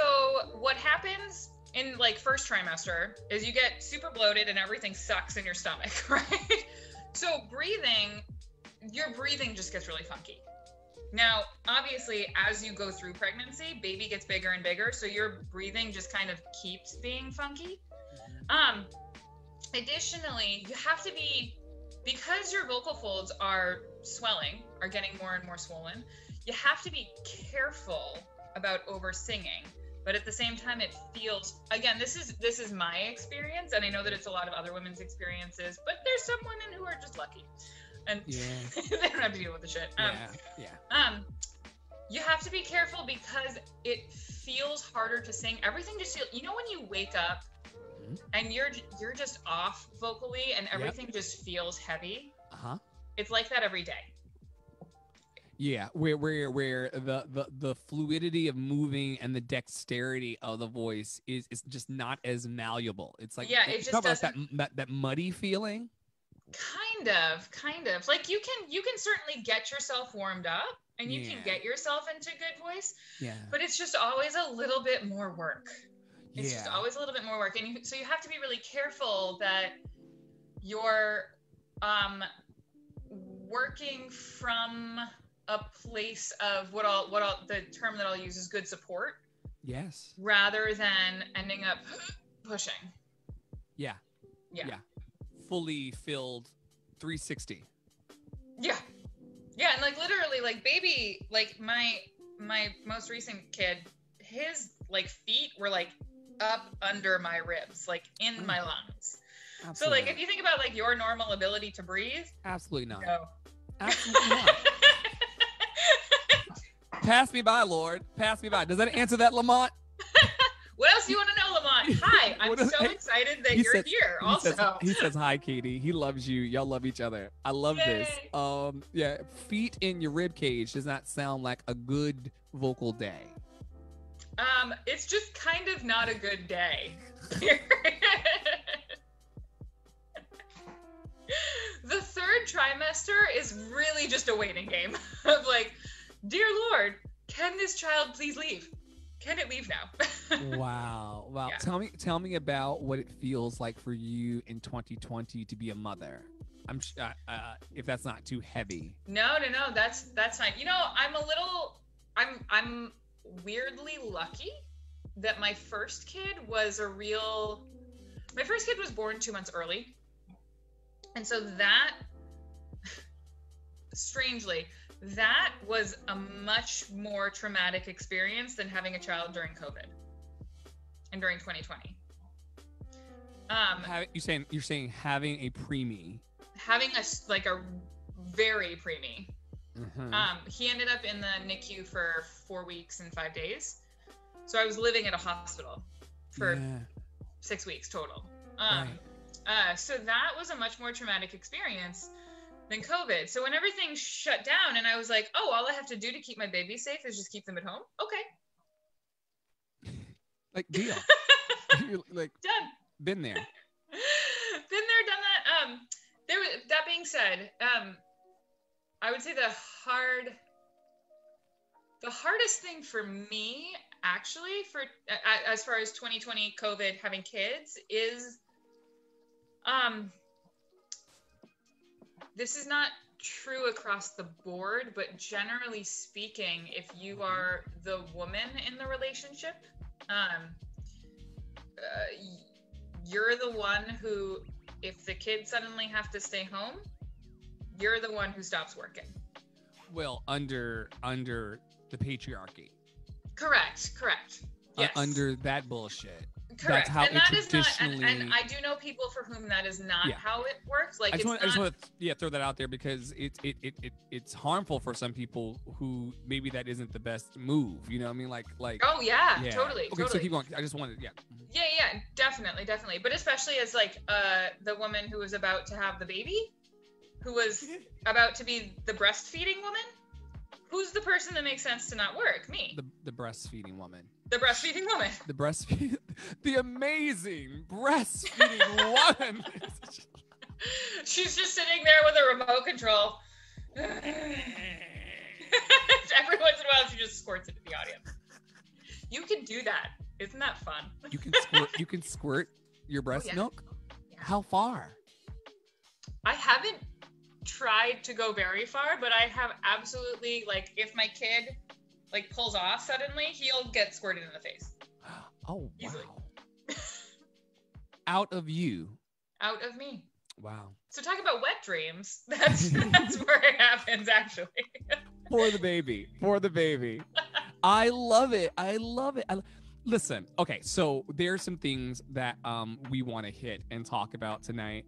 what happens in like first trimester is you get super bloated and everything sucks in your stomach, right? So your breathing just gets really funky. Now, obviously, as you go through pregnancy, baby gets bigger and bigger, so your breathing just kind of keeps being funky. Additionally, you have to be, because your vocal folds are swelling, are getting more and more swollen, you have to be careful about over singing. But at the same time, it feels, again, this is my experience, and I know that it's a lot of other women's experiences, but there's some women who are just lucky. And they don't have to deal with the shit. You have to be careful because it feels harder to sing. Everything just feels, you know, when you wake up and you're just off vocally and everything just feels heavy. It's like that every day. Yeah, where the fluidity of moving and the dexterity of the voice is just not as malleable. It's like, it just doesn't, that muddy feeling. Kind of. Like you can certainly get yourself warmed up and you can get yourself into good voice. Yeah. But it's just always a little bit more work. It's just always a little bit more work, and so you have to be really careful that you're working from a place of what the term that I'll use is good support. Yes. Rather than ending up pushing. Yeah. Fully filled 360. Yeah, and like literally, like baby, like my most recent kid, his like feet were like up under my ribs, like in my lungs. Absolutely. So like if you think about like your normal ability to breathe, absolutely not. No. Absolutely not. Pass me by, Lord. Pass me by. Does that answer that, Lamont? What else do you want to know, Lamont? Hi, I'm so excited that you're here. Also, he says hi, Katie. He loves you. Y'all love each other. I love this. Feet in your rib cage does not sound like a good vocal day. It's just kind of not a good day. The third trimester is really just a waiting game of like, dear Lord, can this child please leave? Can it leave now? Wow. Yeah. Tell me about what it feels like for you in 2020 to be a mother. I'm if that's not too heavy. No, that's fine. You know, I'm weirdly lucky that my first kid was born 2 months early. And so that, strangely, that was a much more traumatic experience than having a child during COVID and during 2020. You're saying having a preemie. Having a very preemie. Mm-hmm. He ended up in the NICU for 4 weeks and 5 days. So I was living at a hospital for 6 weeks total. So that was a much more traumatic experience than COVID. So when everything shut down and I was like, oh, all I have to do to keep my baby safe is just keep them at home. Okay. Like, deal. Like, done. Been there. Done that. That being said, I would say the hardest thing for me, actually, as far as 2020 COVID having kids is, this is not true across the board, but generally speaking, if you are the woman in the relationship, you're the one who, if the kids suddenly have to stay home, you're the one who stops working. Well, under the patriarchy. Correct. Yes. Under that bullshit. Correct. That's how and that traditionally... is not, and I do know people for whom that is not how it works. Like, I just want to throw that out there because it's harmful for some people who maybe that isn't the best move. You know what I mean? Like. Oh yeah, totally. Okay, so keep going. I just wanted, Yeah, definitely. But especially as like the woman who was about to have the baby, who was about to be the breastfeeding woman. Who's the person that makes sense to not work? Me. The breastfeeding woman. The breastfeeding woman. The amazing breastfeeding woman. She's just sitting there with a remote control, Every once in a while, she just squirts into the audience. You can do that. Isn't that fun? You can squirt your breast milk? Yeah. How far? I haven't tried to go very far, but I have absolutely, like, if my kid like pulls off suddenly, he'll get squirted in the face. Oh, easily. Wow. Out of you. Out of me. Wow. So talk about wet dreams. That's where it happens, actually. For the baby. I love it. Listen, okay, so there's some things that we want to hit and talk about tonight.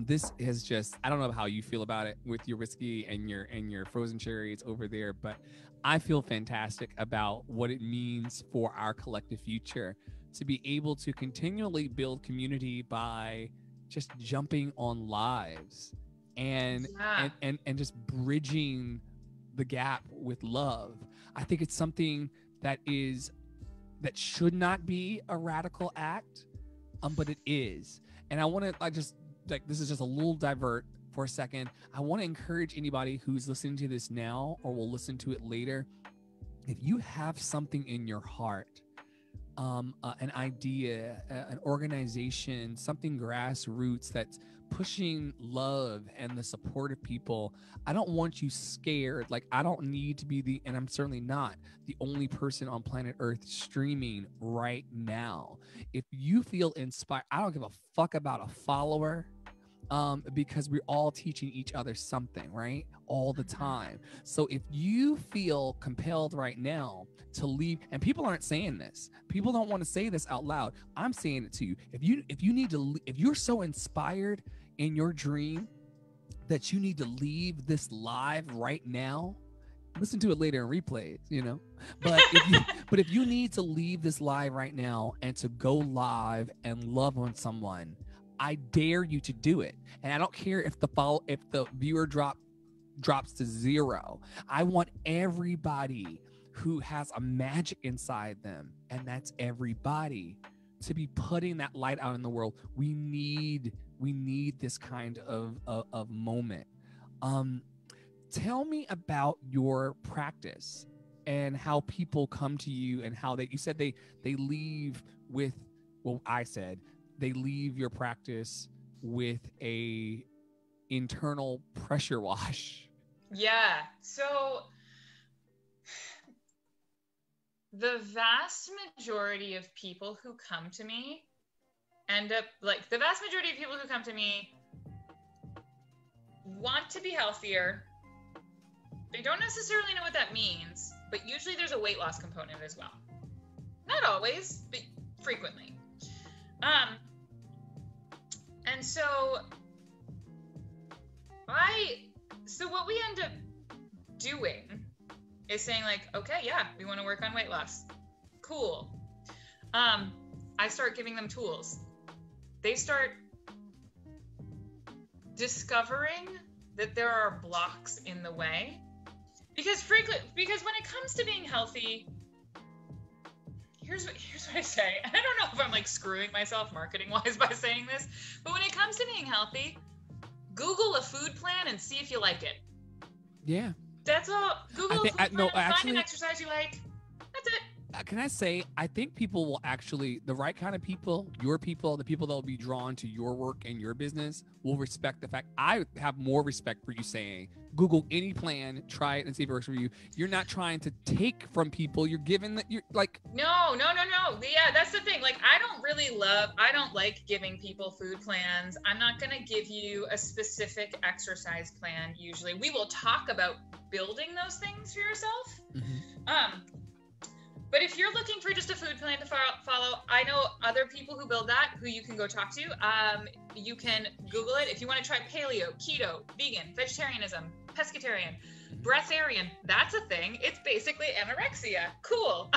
This is just, I don't know how you feel about it with your whiskey and your frozen cherries over there, but I feel fantastic about what it means for our collective future to be able to continually build community by just jumping on lives and just bridging the gap with love. I think it's something that should not be a radical act, but it is. And this is just a little divert for a second. I want to encourage anybody who's listening to this now or will listen to it later. If you have something in your heart, an idea, an organization, something grassroots that's pushing love and the support of people, I don't want you scared. Like, I don't need to be and I'm certainly not the only person on planet Earth streaming right now. If you feel inspired, I don't give a fuck about a follower. Because we're all teaching each other something, right? All the time. So if you feel compelled right now to leave, and people aren't saying this, people don't want to say this out loud. I'm saying it to you. If you're so inspired in your dream that you need to leave this live right now, listen to it later in replays, But if you need to leave this live right now and to go live and love on someone, I dare you to do it. And I don't care if the viewer drops to 0. I want everybody who has a magic inside them, and that's everybody, to be putting that light out in the world. We need this kind of moment. Tell me about your practice and how people come to you and how you said they leave with, well, I said they leave your practice with a internal pressure wash. Yeah. So the vast majority of people who come to me want to be healthier. They don't necessarily know what that means, but usually there's a weight loss component as well. Not always, but frequently. And so what we end up doing is saying, like, okay, yeah, we want to work on weight loss. Cool. I start giving them tools. They start discovering that there are blocks in the way. Because when it comes to being healthy, here's what I say. And I don't know if I'm like screwing myself marketing wise by saying this, but when it comes to being healthy, Google a food plan and see if you like it. Yeah. That's all. Google a food plan, find an exercise you like. That's it. Can I say, I think people will actually, the right kind of people, the people that will be drawn to your work and your business will respect the fact. I have more respect for you saying, Google any plan, try it and see if it works for you. You're not trying to take from people. You're giving that. You're like, no. Yeah, that's the thing. Like, I don't like giving people food plans. I'm not going to give you a specific exercise plan. Usually we will talk about building those things for yourself. Mm-hmm. But if you're looking for just a food plan to follow, I know other people who build that, who you can go talk to. You can Google it. If you want to try paleo, keto, vegan, vegetarianism, pescatarian, breatharian, that's a thing. It's basically anorexia. Cool.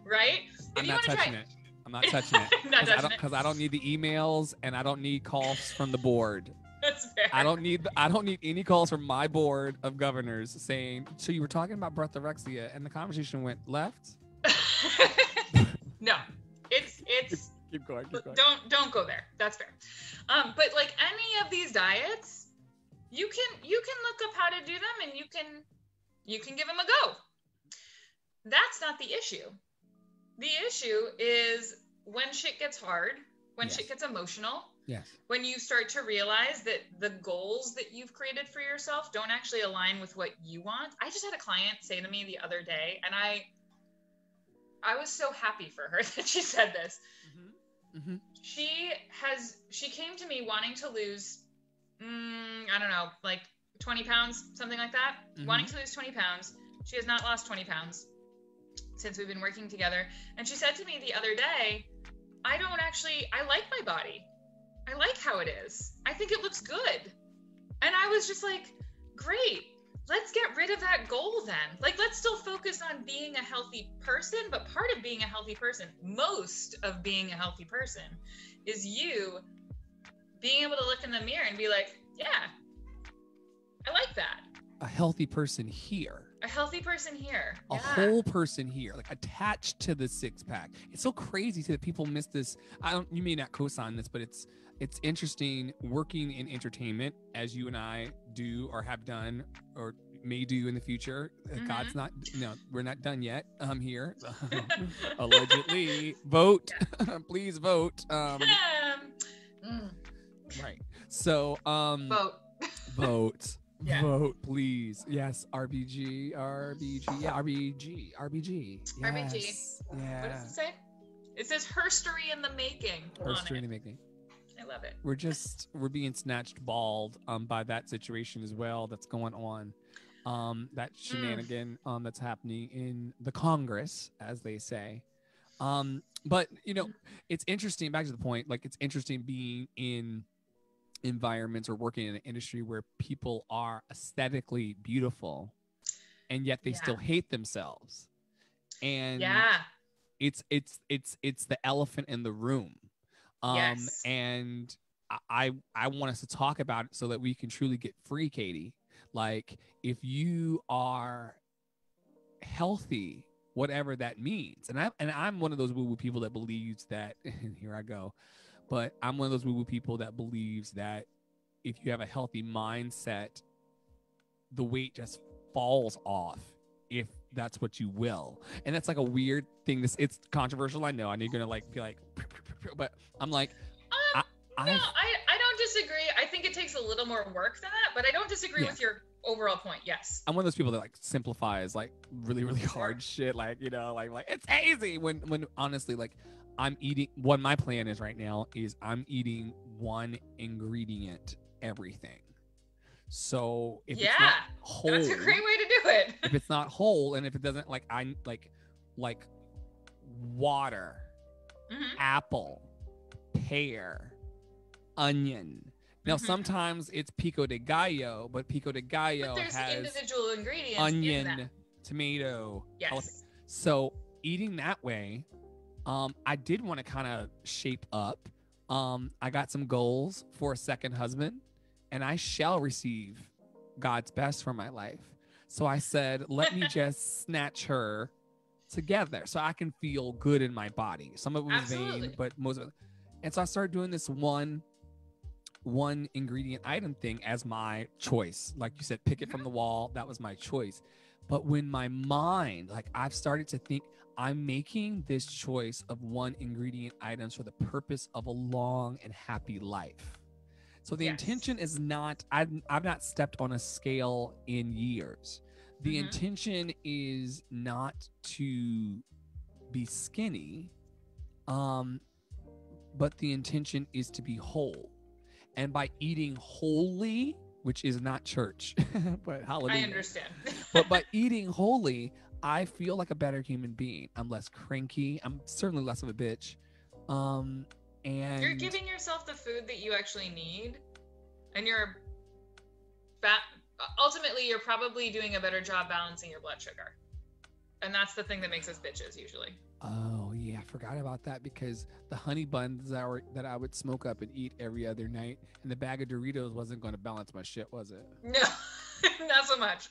Right? I'm not touching it. Because I don't need the emails and I don't need calls from the board. That's fair. I don't need any calls from my board of governors saying, so you were talking about breathorexia and the conversation went left? No, it's keep going. Don't go there. That's fair. But like any of these diets, you can look up how to do them, and you can give them a go. That's not the issue. The issue is when shit gets hard, when shit gets emotional, when you start to realize that the goals that you've created for yourself don't actually align with what you want. I just had a client say to me the other day, and I was so happy for her that she said this. She came to me wanting to lose, I don't know, like 20 pounds, something like that. Wanting to lose 20 pounds. She has not lost 20 pounds since we've been working together. And she said to me the other day, I like my body. I like how it is. I think it looks good. And I was just like, great. Let's get rid of that goal then. Like, let's still focus on being a healthy person, but part of being a healthy person, most of being a healthy person, is you being able to look in the mirror and be like, yeah, I like that. A healthy person here. A healthy person here. A whole person here, like attached to the six pack. It's so crazy that people miss this. You may not co-sign this, but it's interesting working in entertainment as you and I do or have done or may do in the future. God's not, we're not done yet. I'm here. Allegedly. Vote. Please vote. Right. So, vote. Yeah. Vote, please. Yes, RBG. Yeah, RBG. Yes. RBG. Yeah. What does it say? It says herstory in the making. Herstory in the making. I love it. We're being snatched bald by that situation as well that's going on. That shenanigan that's happening in the Congress, as they say. But it's interesting, back to the point, like it's interesting being in environments or working in an industry where people are aesthetically beautiful and yet they still hate themselves. And it's the elephant in the room. And I want us to talk about it so that we can truly get free, Katie. Like, if you are healthy, whatever that means, and I'm one of those woo-woo people that believes that, and here I go, but I'm one of those woo-woo people that believes that if you have a healthy mindset, the weight just falls off if that's what you will. And that's like a weird thing. It's controversial. I know you're gonna be like, but I'm like, I don't disagree. I think it takes a little more work than that, but I don't disagree with your overall point. Yes. I'm one of those people that like simplifies like really, really hard shit. Like, like it's easy when honestly, like I'm eating, what my plan is right now is I'm eating one ingredient everything. So if it's not whole, that's a great way to do it. If it's not whole, and if it doesn't like water, apple, pear, onion. Now sometimes it's pico de gallo, but pico de gallo has individual ingredients, onion, tomato. Yes. So eating that way, I did want to kind of shape up. I got some goals for a second husband, and I shall receive God's best for my life. So I said, let me just snatch her together so I can feel good in my body. Some of it was vain, but most of it. And so I started doing this one ingredient item thing as my choice. Like you said, pick it from the wall. That was my choice. But when my mind, like I've started to think, I'm making this choice of one ingredient items for the purpose of a long and happy life. So the intention is not, I've not stepped on a scale in years. The intention is not to be skinny, but the intention is to be whole. And by eating wholly, which is not church, but hallelujah. I understand. But by eating wholly, I feel like a better human being. I'm less cranky. I'm certainly less of a bitch. And you're giving yourself the food that you actually need, and ultimately you're probably doing a better job balancing your blood sugar. And that's the thing that makes us bitches usually. Oh yeah, I forgot about that, because the honey buns that I would smoke up and eat every other night, and the bag of Doritos wasn't going to balance my shit, was it? No, not so much.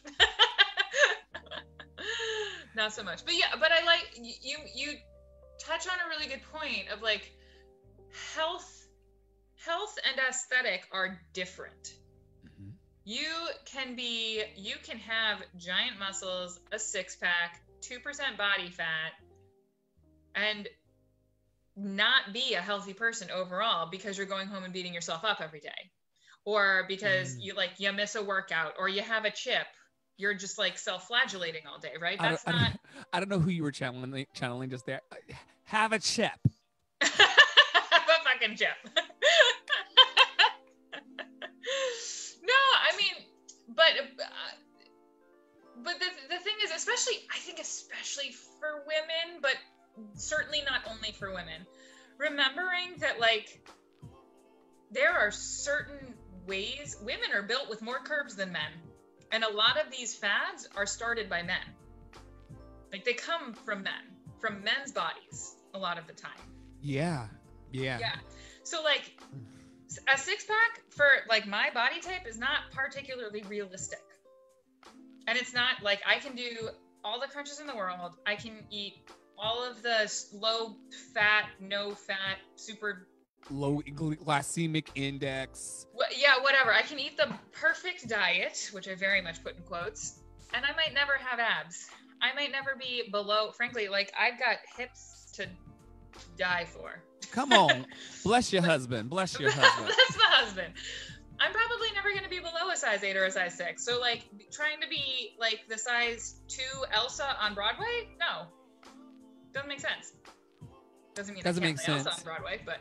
Not so much. But yeah, but I like you touch on a really good point of like health and aesthetic are different. You can have giant muscles, a 6-pack, 2% body fat, and not be a healthy person overall because you're going home and beating yourself up every day, or because you miss a workout, or you have a chip. You're just like self-flagellating all day, right? I don't know who you were channeling just there. Have a chip. Have a fucking chip. No, I mean, but the thing is, especially for women, but certainly not only for women, remembering that like there are certain ways women are built with more curves than men, and a lot of these fads are started by men. Like they come from men's bodies a lot of the time. Yeah. So like a 6-pack for like my body type is not particularly realistic. And it's not like I can do all the crunches in the world. I can eat all of the low fat, no fat, super low glycemic index. Yeah, whatever. I can eat the perfect diet, which I very much put in quotes, and I might never have abs. I might never be below, frankly, like I've got hips to die for. Come on. Bless your husband. Bless your husband. That's my husband. I'm probably never going to be below a size 8 or a size 6. So like trying to be like the size 2 Elsa on Broadway? No. Doesn't make sense. Doesn't mean doesn't I can't make play sense. Elsa on Broadway, but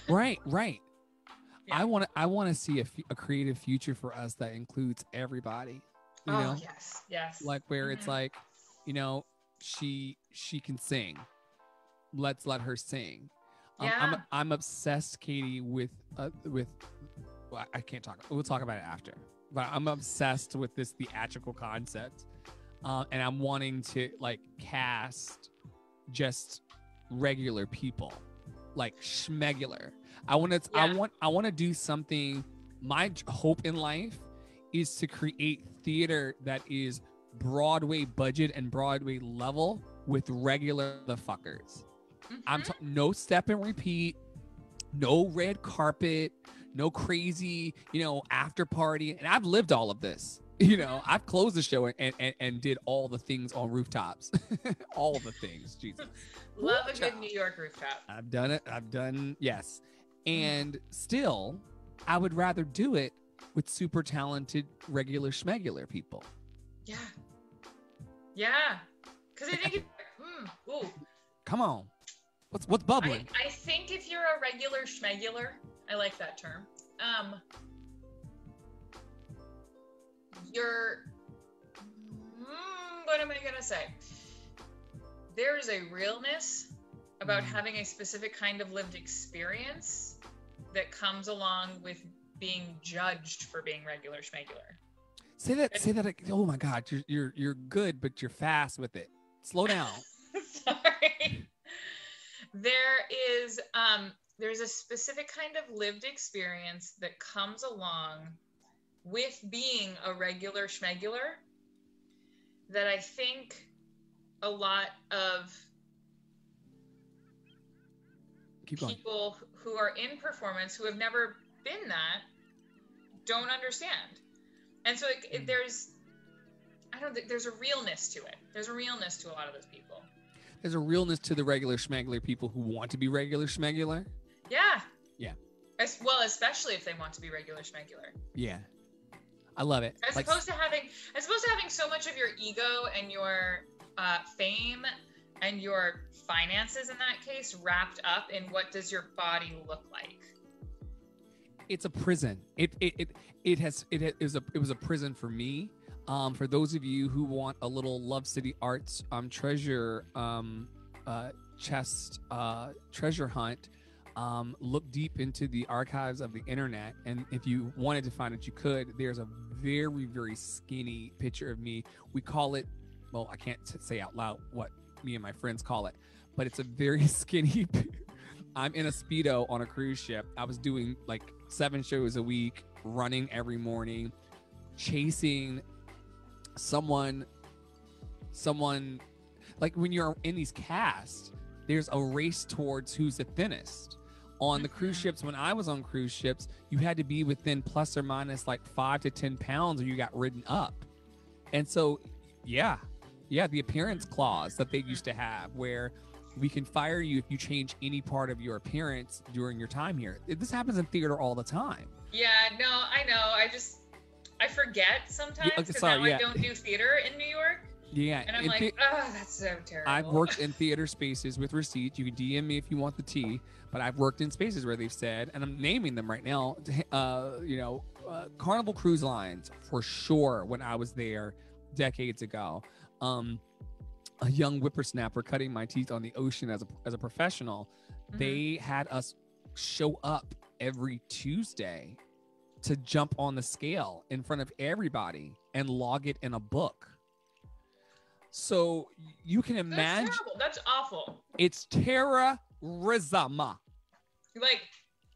right. Yeah. I want to see a creative future for us that includes everybody. You know? Yes. Like where it's like, you know, she can sing. Let's let her sing. I'm obsessed, Katie, with well, I can't talk. We'll talk about it after. But I'm obsessed with this theatrical concept, and I'm wanting to like cast just regular people, like schmegular. I want to do something. My hope in life is to create theater that is Broadway budget and Broadway level with regular the fuckers. I'm no step and repeat, no red carpet, no crazy, after party. And I've lived all of this. I've closed the show and did all the things on rooftops. All the things, Jesus. Love a good New York rooftop. I've done it. Yes. And still, I would rather do it with super talented, regular schmegular people. Yeah. Because I think Come on. What's bubbling? I think if you're a regular schmegular, I like that term. What am I gonna say? There is a realness about having a specific kind of lived experience that comes along with being judged for being regular schmegular. Say that. Oh my God, you're good, but you're fast with it. Slow down. Sorry. There's a specific kind of lived experience that comes along with being a regular schmegular that I think a lot of people who are in performance who have never been that don't understand. And so there's a realness to it. There's a realness to a lot of those people. There's a realness to the regular schmegular people who want to be regular schmegular. Yeah. Yeah. Well, especially if they want to be regular schmegular. Yeah. I love it. As opposed to having so much of your ego and your fame and your finances in that case wrapped up in what does your body look like. It's a prison. It was a prison for me. For those of you who want a little Love City Arts treasure chest treasure hunt, look deep into the archives of the internet, and if you wanted to find it, you could. There's a very, very skinny picture of me. We call it, well, I can't say out loud what me and my friends call it, but it's a very skinny. I'm in a Speedo on a cruise ship. I was doing like 7 shows a week, running every morning, chasing someone like when you're in these casts, there's a race towards who's the thinnest. On the cruise ships, when I was on cruise ships, you had to be within plus or minus like 5 to 10 pounds or you got ridden up. And so, yeah, the appearance clause that they used to have where we can fire you if you change any part of your appearance during your time here. This happens in theater all the time. Yeah, no, I know. I forget sometimes because now I don't do theater in New York. Yeah. And I'm like, oh, that's so terrible. I've worked in theater spaces with receipts. You can DM me if you want the tea, but I've worked in spaces where they've said, and I'm naming them right now, Carnival Cruise Lines for sure when I was there decades ago. A young whippersnapper cutting my teeth on the ocean as a professional, they had us show up every Tuesday to jump on the scale in front of everybody and log it in a book. So you can imagine. That's terrible. That's awful. It's terrorism. Like,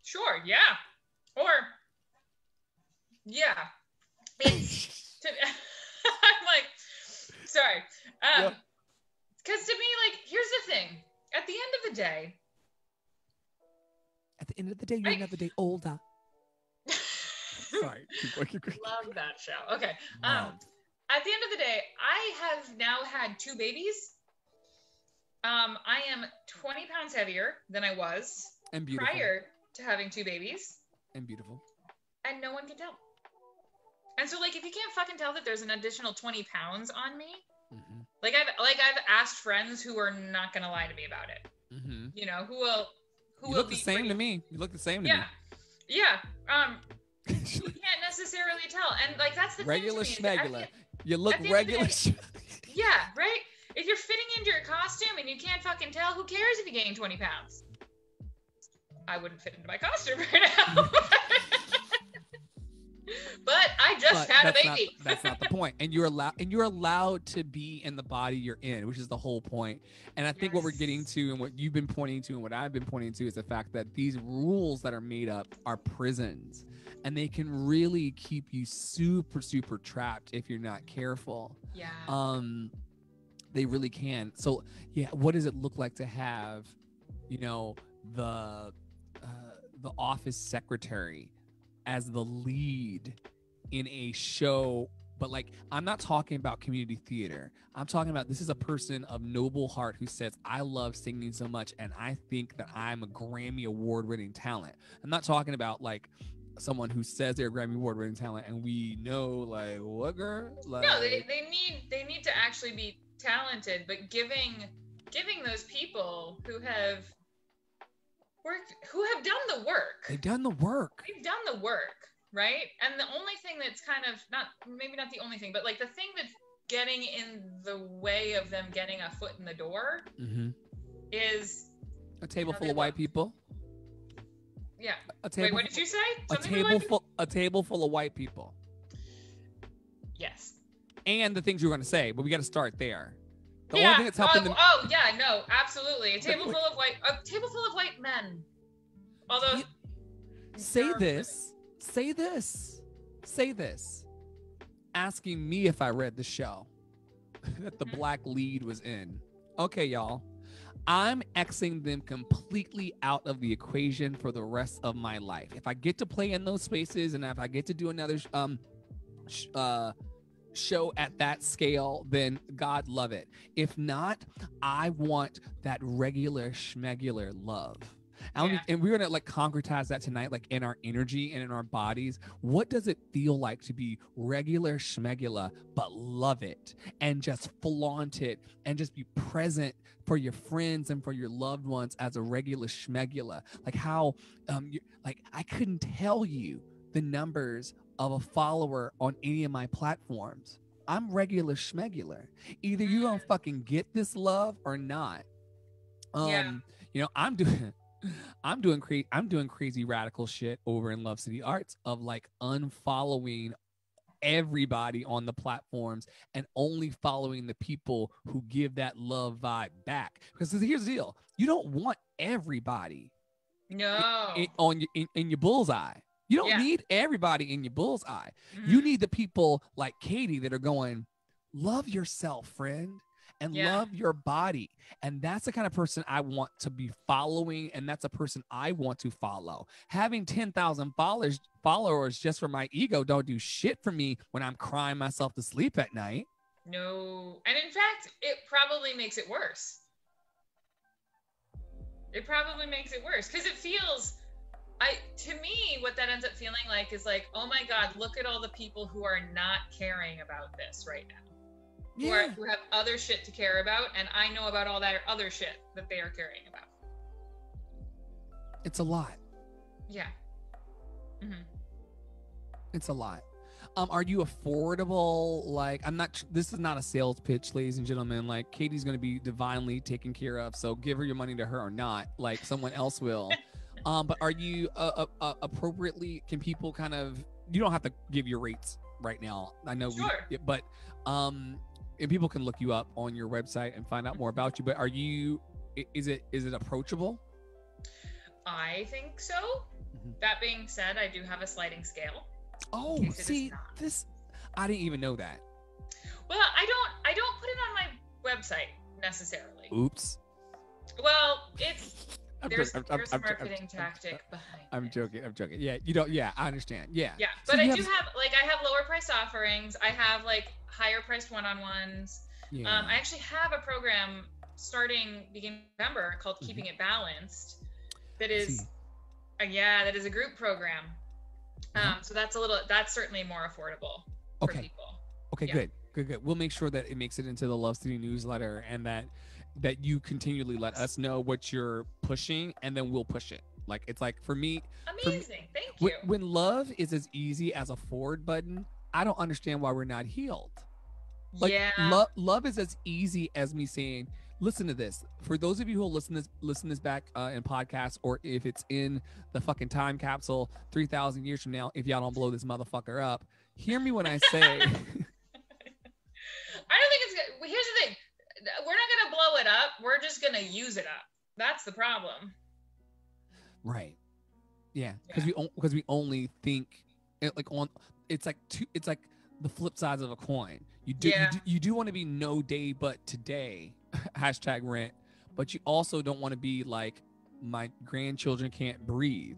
sure, yeah. Or, yeah. It's, I'm like, sorry. Because to me, like, here's the thing. At the end of the day, you're another day older. Sorry. Keep going. Love that show. Okay. At the end of the day, I have now had 2 babies. I am 20 pounds heavier than I was prior to having 2 babies. And beautiful. And no one can tell. And so, like, if you can't fucking tell that there's an additional 20 pounds on me, like I've asked friends who are not gonna lie to me about it. You know, who will look the same to me. You look the same to me. Yeah. You can't necessarily tell, and like that's the regular thing to me. schmegular. You look regular. Yeah, right. If you're fitting into your costume and you can't fucking tell, who cares if you gain 20 pounds? I wouldn't fit into my costume right now. But I just had a baby. That's not the point. And you're allowed to be in the body you're in, which is the whole point. And I think what we're getting to and what you've been pointing to and what I've been pointing to is the fact that these rules that are made up are prisons. And they can really keep you super, super trapped if you're not careful. Yeah. They really can. So yeah, what does it look like to have, the office secretary as the lead in a show? But like, I'm not talking about community theater. I'm talking about, this is a person of noble heart who says, I love singing so much and I think that I'm a Grammy award-winning talent. I'm not talking about like someone who says they're a Grammy award-winning talent and we know like, what girl? Like, no, they need to actually be talented, but giving those people who have done the work. They've done the work. Right? And the only thing that's kind of maybe not the only thing, but like the thing that's getting in the way of them getting a foot in the door is a table full of white people. Yeah. Wait, what did you say? A table full of white people. Yes. And the things you were going to say, but we got to start there. The only thing that's helping them. Oh yeah, no, absolutely. A table full of white men. Although say this. Asking me if I read the show that the black lead was in. Okay, y'all. I'm Xing them completely out of the equation for the rest of my life. If I get to play in those spaces and if I get to do another show at that scale, then God love it. If not, I want that regular schmegular love. And we're gonna like concretize that tonight, like in our energy and in our bodies. What does it feel like to be regular schmegula, but love it and just flaunt it and just be present for your friends and for your loved ones as a regular schmegula? Like how, I couldn't tell you the numbers of a follower on any of my platforms. I'm regular schmegular. Either you gonna fucking get this love or not. I'm doing crazy radical shit over in Love City Arts of like unfollowing everybody on the platforms and only following the people who give that love vibe back. Because here's the deal. You don't want everybody in your bullseye. You don't need everybody in your bullseye. You need the people like Katie that are going, love yourself, friend. and love your body. And that's the kind of person I want to be following. And that's a person I want to follow. Having 10,000 followers just for my ego don't do shit for me when I'm crying myself to sleep at night. No. And in fact, it probably makes it worse. It probably makes it worse because it feels, to me, what that ends up feeling like is like, oh my God, look at all the people who are not caring about this right now. Yeah. Who have other shit to care about, and I know about all that other shit that they are caring about. It's a lot. Yeah. Mm-hmm. It's a lot. Are you affordable? Like, this is not a sales pitch, ladies and gentlemen. Like, Katie's going to be divinely taken care of. So give her your money to her or not, like someone else will. But are you appropriately, can people kind of, you don't have to give your rates right now. I know, sure. But and people can look you up on your website and find out more about you. But is it approachable? I think so. Mm-hmm. That being said, I do have a sliding scale. Oh, see, I didn't even know that. Well, I don't put it on my website necessarily. Oops. Well, there's a marketing tactic behind it. I'm joking. Yeah, you don't. Yeah, I understand. Yeah. Yeah, but I have lower priced offerings. I have like higher priced one-on-ones. Yeah. I actually have a program starting beginning of November called Keeping It Balanced. That is a group program. So that's certainly more affordable for people. Okay, yeah. Good. We'll make sure that it makes it into the Love City newsletter and that you continually let us know what you're pushing, and then we'll push it. Like, it's like, for me. Amazing. Thank you. When love is as easy as a forward button, I don't understand why we're not healed. Like, love is as easy as me saying, listen to this. For those of you who will listen this back in podcasts, or if it's in the fucking time capsule 3,000 years from now, if y'all don't blow this motherfucker up, hear me when I say. I don't think it's good. Well, here's the thing. We're not going to blow it up. We're just going to use it up. That's the problem. Right. Yeah. Because we only think it's like the flip sides of a coin. You do want to be no day but today, #rent, but you also don't want to be like, my grandchildren can't breathe.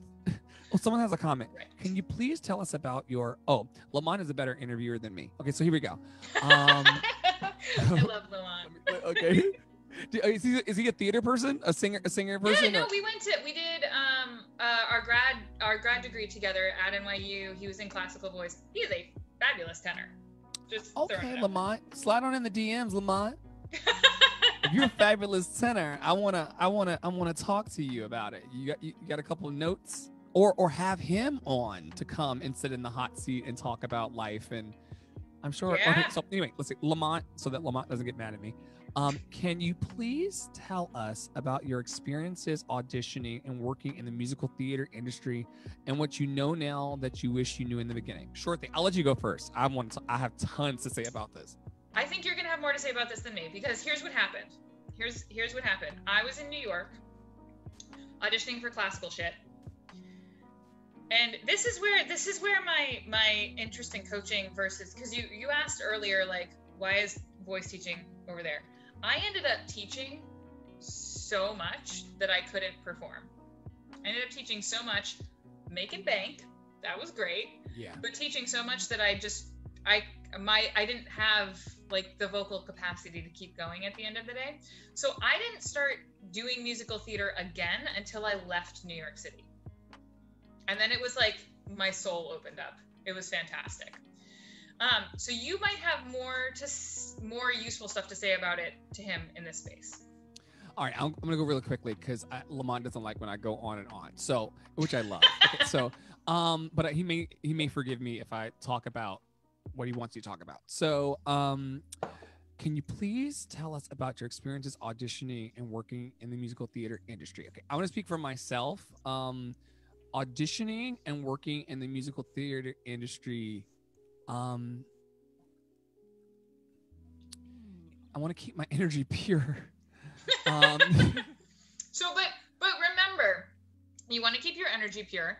Oh, someone has a comment. Right. Can you please tell us about Lamont is a better interviewer than me. Okay, so here we go. I love Lamont. Okay. Is he a theater person? A singer person? Yeah, no, we did our grad degree together at NYU. He was in classical voice. He is a fabulous tenor. Just okay, Lamont. Slide on in the DMs, Lamont. If you're a fabulous tenor, I wanna talk to you about it. You got a couple of notes? Or have him on to come and sit in the hot seat and talk about life, and I'm sure. Yeah. Okay, so anyway, let's see, Lamont, so that Lamont doesn't get mad at me. Can you please tell us about your experiences auditioning and working in the musical theater industry, and what you know now that you wish you knew in the beginning? Sure thing. I'll let you go first. I have tons to say about this. I think you're gonna have more to say about this than me, because here's what happened. Here's what happened. I was in New York auditioning for classical shit. And this is where my interest in coaching versus, because you asked earlier, like, why is voice teaching over there? I ended up teaching so much that I couldn't perform. I ended up teaching so much, making bank. That was great. Yeah. But teaching so much that I didn't have like the vocal capacity to keep going at the end of the day. So I didn't start doing musical theater again until I left New York City. And then it was like my soul opened up. It was fantastic. So you might have more useful stuff to say about it to him in this space. All right, I'm gonna go really quickly because Lamont doesn't like when I go on and on. So, which I love. Okay, so, but he may forgive me if I talk about what he wants you to talk about. So, can you please tell us about your experiences auditioning and working in the musical theater industry? Okay, I want to speak for myself. Auditioning and working in the musical theater industry, I want to keep my energy pure. So, but remember, you want to keep your energy pure.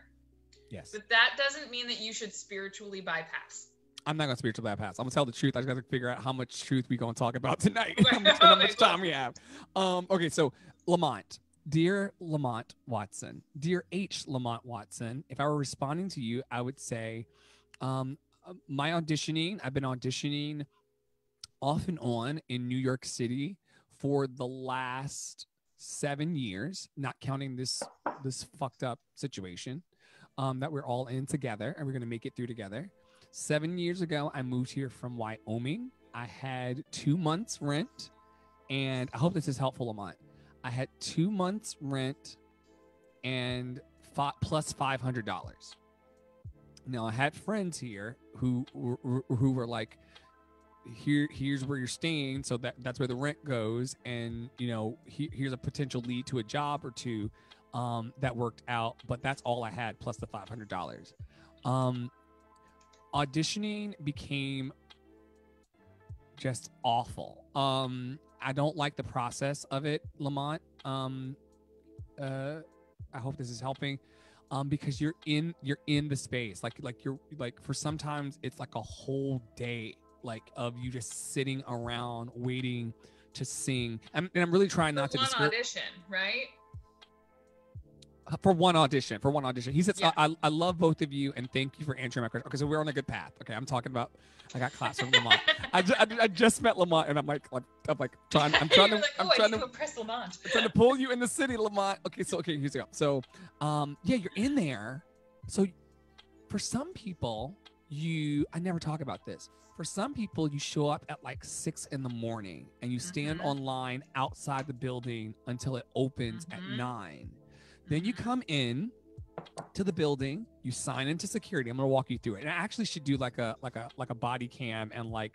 Yes. But that doesn't mean that you should spiritually bypass. I'm not gonna spiritual bypass. I'm gonna tell the truth. I just gotta figure out how much truth we gonna talk about tonight and how much time we have. Okay, so Lamont, dear Lamont Watson, dear H. Lamont Watson, if I were responding to you, I would say, my auditioning. I've been auditioning off and on in New York City for the last 7 years, not counting this fucked up situation that we're all in together, and we're gonna make it through together. 7 years ago, I moved here from Wyoming. I had 2 months rent, and I hope this is helpful, Lamont. I had 2 months rent and plus $500. Now, I had friends here who were like, here's where you're staying, so that's where the rent goes, and here's a potential lead to a job or two. That worked out, but that's all I had plus the $500. Auditioning became just awful. I don't like the process of it, Lamont. I hope this is helping. Because you're in the space, like you're like, for sometimes it's like a whole day, like, of you just sitting around waiting to sing. And I'm really trying not to discourage. Audition, right? For one audition. He says, yeah. I love both of you, and thank you for answering my question. Okay, so we're on a good path. Okay, I'm talking about, I got class from Lamont. I just met Lamont, and I'm trying to impress Lamont. I'm trying to pull you in the city, Lamont. Okay, here's the go. So, yeah, you're in there. So, for some people, I never talk about this. For some people, you show up at like 6 in the morning, and you stand online outside the building until it opens at 9. Then you come in to the building, you sign into security. I'm gonna walk you through it. And I actually should do like a body cam and like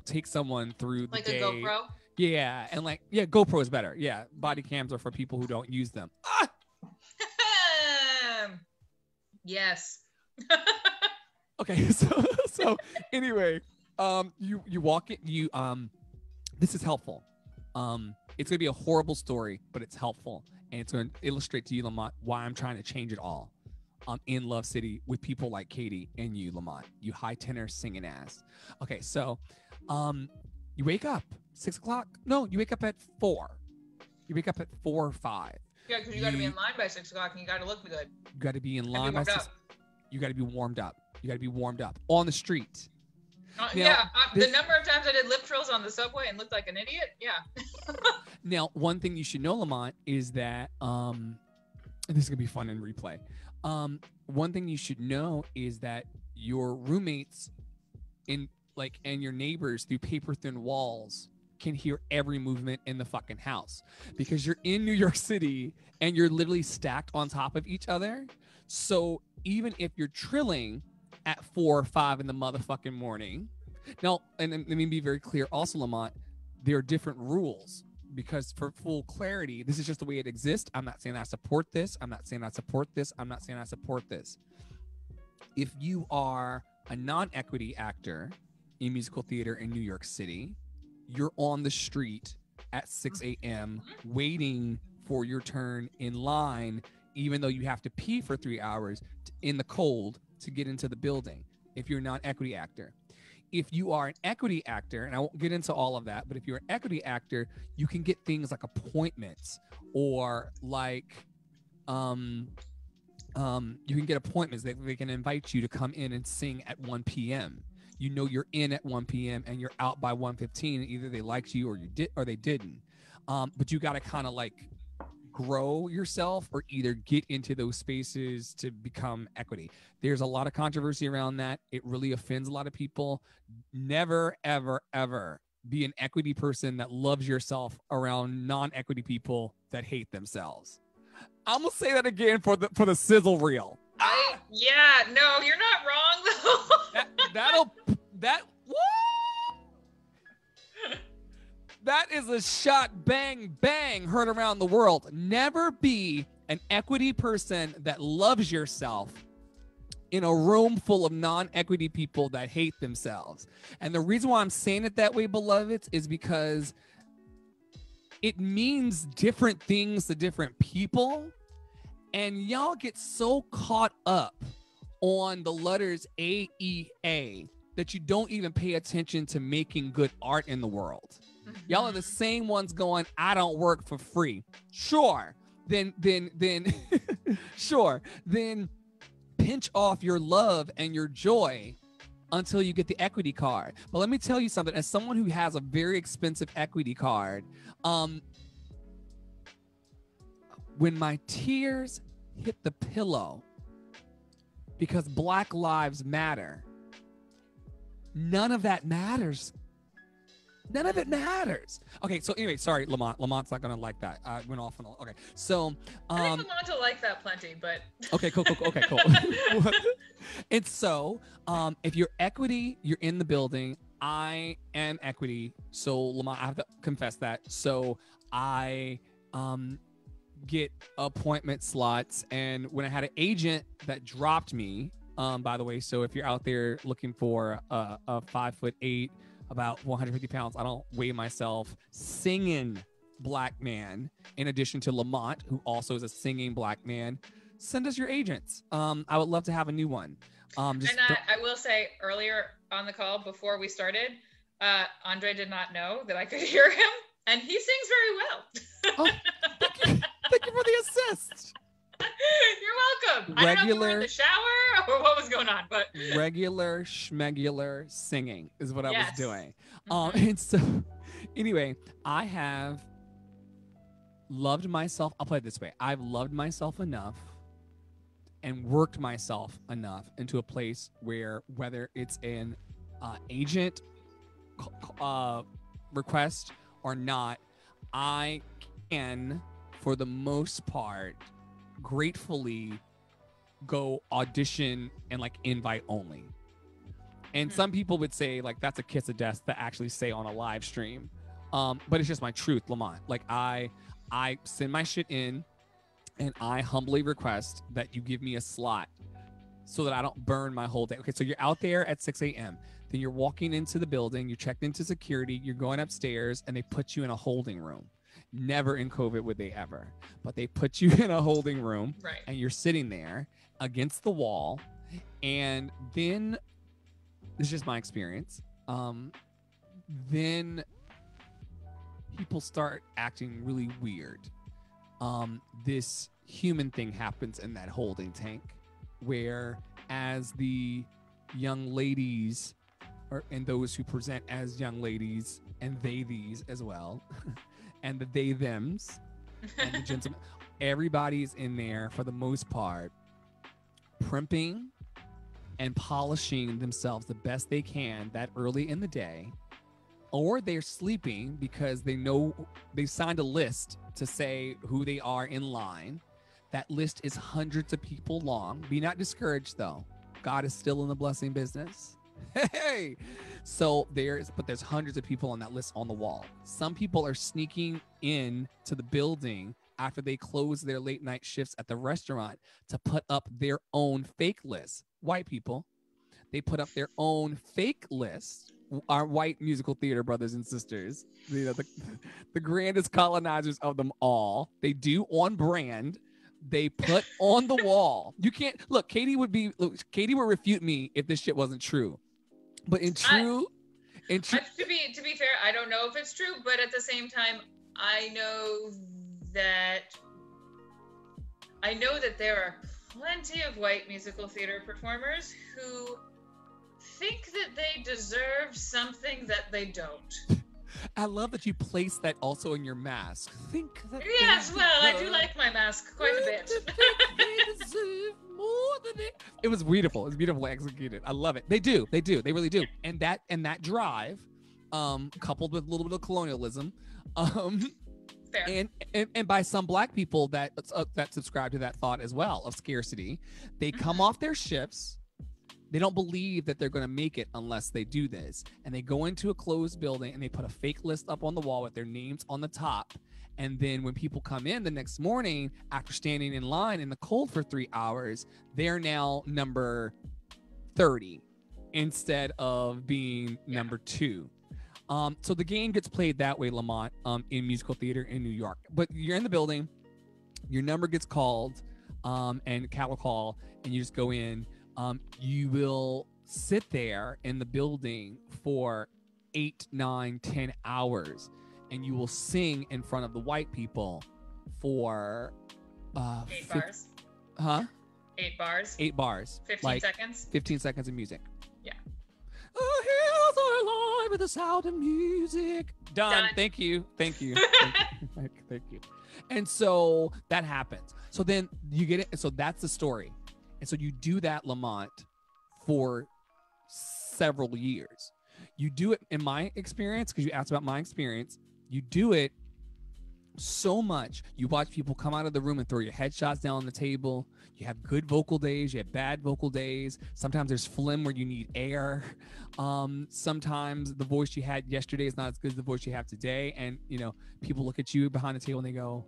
take someone through the day. Like a GoPro? Yeah, and GoPro is better. Yeah, body cams are for people who don't use them. Yes. Okay, so anyway, you walk in, this is helpful. It's gonna be a horrible story, but it's helpful. And it's going to illustrate to you, Lamont, why I'm trying to change it all. In Love City with people like Katie and you, Lamont. You high tenor singing ass. Okay, so you wake up 6 o'clock. No, you wake up at 4. You wake up at 4 or 5. Yeah, because you got to be in line by 6 o'clock, and you got to look good. You got to be in line by 6. You got to be warmed up. You got to be warmed up on the street. The number of times I did lip trills on the subway and looked like an idiot. Yeah. Now, one thing you should know, Lamont, is that this is gonna be fun in replay. One thing you should know is that your roommates and your neighbors through paper thin walls can hear every movement in the fucking house, because you're in New York City and you're literally stacked on top of each other. So even if you're trilling at 4 or 5 in the motherfucking morning. Now, and let me be very clear also, Lamont, there are different rules, because for full clarity, this is just the way it exists. I'm not saying I support this. I'm not saying I support this. I'm not saying I support this. If you are a non-equity actor in musical theater in New York City, you're on the street at 6 a.m. waiting for your turn in line, even though you have to pee for 3 hours in the cold to get into the building, if you're a non-equity actor. If you are an equity actor, and I won't get into all of that, but if you're an equity actor, you can get things like appointments, or like you can get appointments. They can invite you to come in and sing at 1 p.m. You're in at 1 p.m. and you're out by 1:15, and either they liked you or they didn't. But you got to kind of like grow yourself, or either get into those spaces to become equity. There's a lot of controversy around that. It really offends a lot of people. Never, ever, ever be an equity person that loves yourself around non-equity people that hate themselves. I'm gonna say that again for the sizzle reel. Yeah, no, you're not wrong though. That is a shot, bang, bang, heard around the world. Never be an equity person that loves yourself in a room full of non-equity people that hate themselves. And the reason why I'm saying it that way, beloveds, is because it means different things to different people. And y'all get so caught up on the letters AEA that you don't even pay attention to making good art in the world. Y'all are the same ones going, I don't work for free. Sure. Then sure. Then pinch off your love and your joy until you get the equity card. But let me tell you something. As someone who has a very expensive equity card, when my tears hit the pillow because Black Lives Matter, none of that matters. None of it matters. Okay, so anyway, sorry, Lamont. Lamont's not gonna like that. I went off on all. Okay, so I think Lamont will like that plenty, but okay, cool. Okay, cool. And so, if you're equity, you're in the building. I am equity, so Lamont, I have to confess that. So I get appointment slots, and when I had an agent that dropped me, by the way, so if you're out there looking for a 5'8", about 150 pounds, I don't weigh myself, singing Black man, in addition to Lamont, who also is a singing Black man, send us your agents. I would love to have a new one. I will say, earlier on the call before we started, Andre did not know that I could hear him, and he sings very well. Oh, thank you for the assist. You're welcome. I don't know if you were in the shower or what was going on, but regular schmegular singing is what I was doing. And so anyway, I have loved myself. I'll put it this way. I've loved myself enough and worked myself enough into a place where, whether it's an agent request or not, I can, for the most part, gratefully go audition and like invite only. And some people would say like that's a kiss of death to actually say on a live stream, but it's just my truth, Lamont. Like I send my shit in and I humbly request that you give me a slot so that I don't burn my whole day. Okay, so you're out there at 6 a.m. Then you're walking into the building, you're checked into security, you're going upstairs, and they put you in a holding room. Never in COVID would they ever, but they put you in a holding room, right, and you're sitting there against the wall. And then, this is just my experience, then people start acting really weird. This human thing happens in that holding tank, where as the young ladies, and those who present as young ladies, and they these as well, and the they thems, and the gentlemen, everybody's in there for the most part, primping and polishing themselves the best they can that early in the day, or they're sleeping because they know they signed a list to say who they are in line. That list is hundreds of people long. Be not discouraged though. God is still in the blessing business. Hey, so there's hundreds of people on that list on the wall. Some people are sneaking in to the building after they close their late night shifts at the restaurant to put up their own fake list. White people, they put up their own fake list. Our white musical theater brothers and sisters, the grandest colonizers of them all. They do on brand. They put on the wall. You can't look. Katie would refute me if this shit wasn't true. But to be fair, I don't know if it's true, but at the same time, I know that there are plenty of white musical theater performers who think that they deserve something that they don't. I love that you place that also in your mask. Think that. Yes, well, I do like my mask quite a bit. They deserve more than it. It was beautiful. It was beautifully executed. I love it. They do. They really do. And that drive, coupled with a little bit of colonialism, Fair. and by some Black people that subscribe to that thought as well of scarcity, they come off their shifts. They don't believe that they're going to make it unless they do this. And they go into a closed building and they put a fake list up on the wall with their names on the top. And then when people come in the next morning after standing in line in the cold for 3 hours, they're now number 30 instead of being number 2. So the game gets played that way, Lamont, in musical theater in New York. But you're in the building, your number gets called, and cattle call, and you just go in. You will sit there in the building for 8, 9, 10 hours, and you will sing in front of the white people for 8 bars. Huh? 8 bars. 8 bars. 15 seconds. 15 seconds of music. Yeah. The hills are alive with the sound of music. Done. Thank you. Thank you. Thank you. And so that happens. So then you get it. So that's the story. And so you do that, Lamont, for several years. You do it, in my experience, because you asked about my experience, you do it so much. You watch people come out of the room and throw your headshots down on the table. You have good vocal days, you have bad vocal days. Sometimes there's phlegm where you need air. Sometimes the voice you had yesterday is not as good as the voice you have today. And, you know, people look at you behind the table and they go,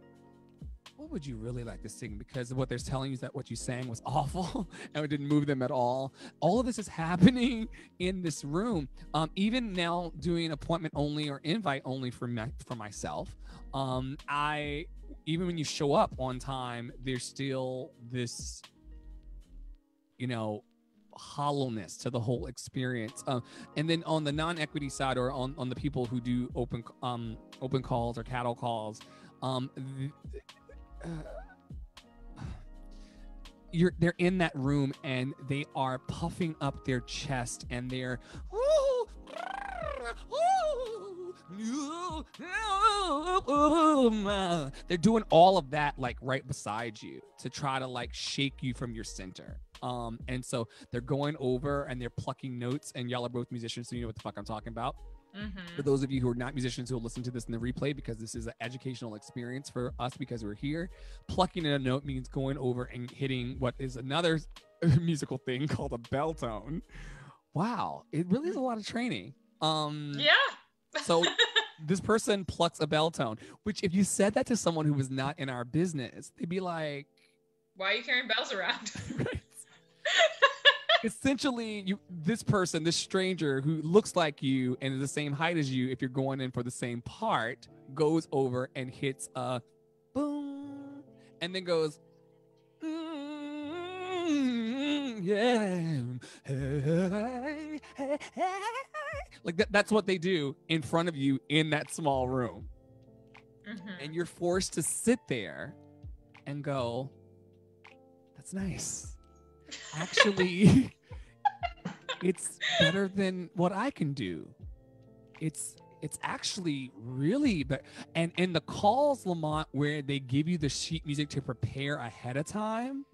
what would you really like to sing? Because what they're telling you is that what you sang was awful and it didn't move them at all. All of this is happening in this room. Even now doing appointment only or invite only for myself. Even when you show up on time, there's still this, you know, hollowness to the whole experience. And then on the non-equity side, or on the people who do open calls or cattle calls, they're in that room and they are puffing up their chest and they're they're doing all of that like right beside you to try to like shake you from your center. And so they're going over and they're plucking notes, and y'all are both musicians, so you know what the fuck I'm talking about. Mm-hmm. For those of you who are not musicians who will listen to this in the replay, because this is an educational experience for us because we're here, plucking in a note means going over and hitting what is another musical thing called a bell tone. Wow, it really is a lot of training. Yeah. So this person plucks a bell tone, which if you said that to someone who was not in our business, they'd be like, why are you carrying bells around? Right. Essentially, this person, this stranger who looks like you and is the same height as you, if you're going in for the same part, goes over and hits a boom, and then goes, yeah, like that. That's what they do in front of you in that small room, and you're forced to sit there and go, "That's nice." Actually, it's better than what I can do. It's actually really better. And in the calls, Lamont, where they give you the sheet music to prepare ahead of time,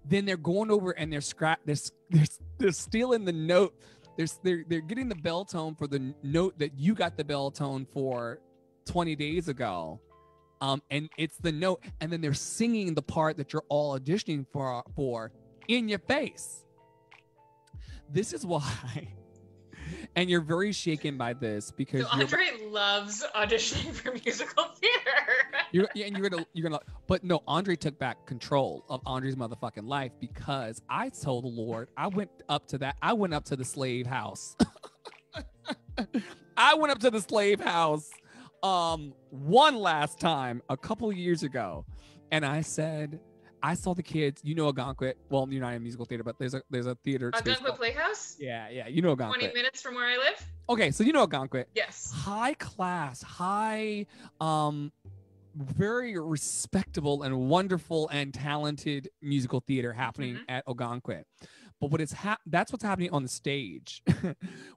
then they're going over and they're stealing the note. They're getting the bell tone for the note that you got the bell tone for 20 days ago. And it's the note, and then they're singing the part that you're all auditioning for in your face. This is why, and you're very shaken by this because so Andre loves auditioning for musical theater. you're gonna, but no, Andre took back control of Andre's motherfucking life because I told the Lord I went up to the slave house. I went up to the slave house one last time a couple of years ago, and I said, I saw the kids. You know Algonquin. Well, you're not in musical theater, but there's a theater. Algonquin Playhouse? Yeah. You know Algonquin. 20 minutes from where I live? Okay, so you know Algonquin. Yes. High class, very respectable and wonderful and talented musical theater happening at Algonquin. But that's what's happening on the stage.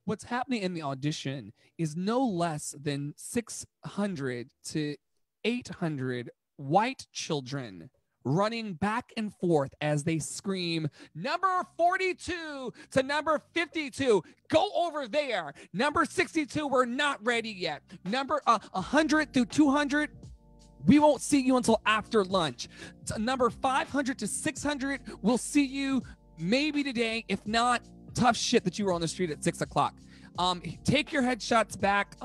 What's happening in the audition is no less than 600 to 800 white children running back and forth as they scream, number 42 to number 52, go over there. Number 62, we're not ready yet. Number 100 through 200, we won't see you until after lunch. Number 500 to 600, we'll see you maybe today. If not, tough shit that you were on the street at 6 o'clock. Take your headshots back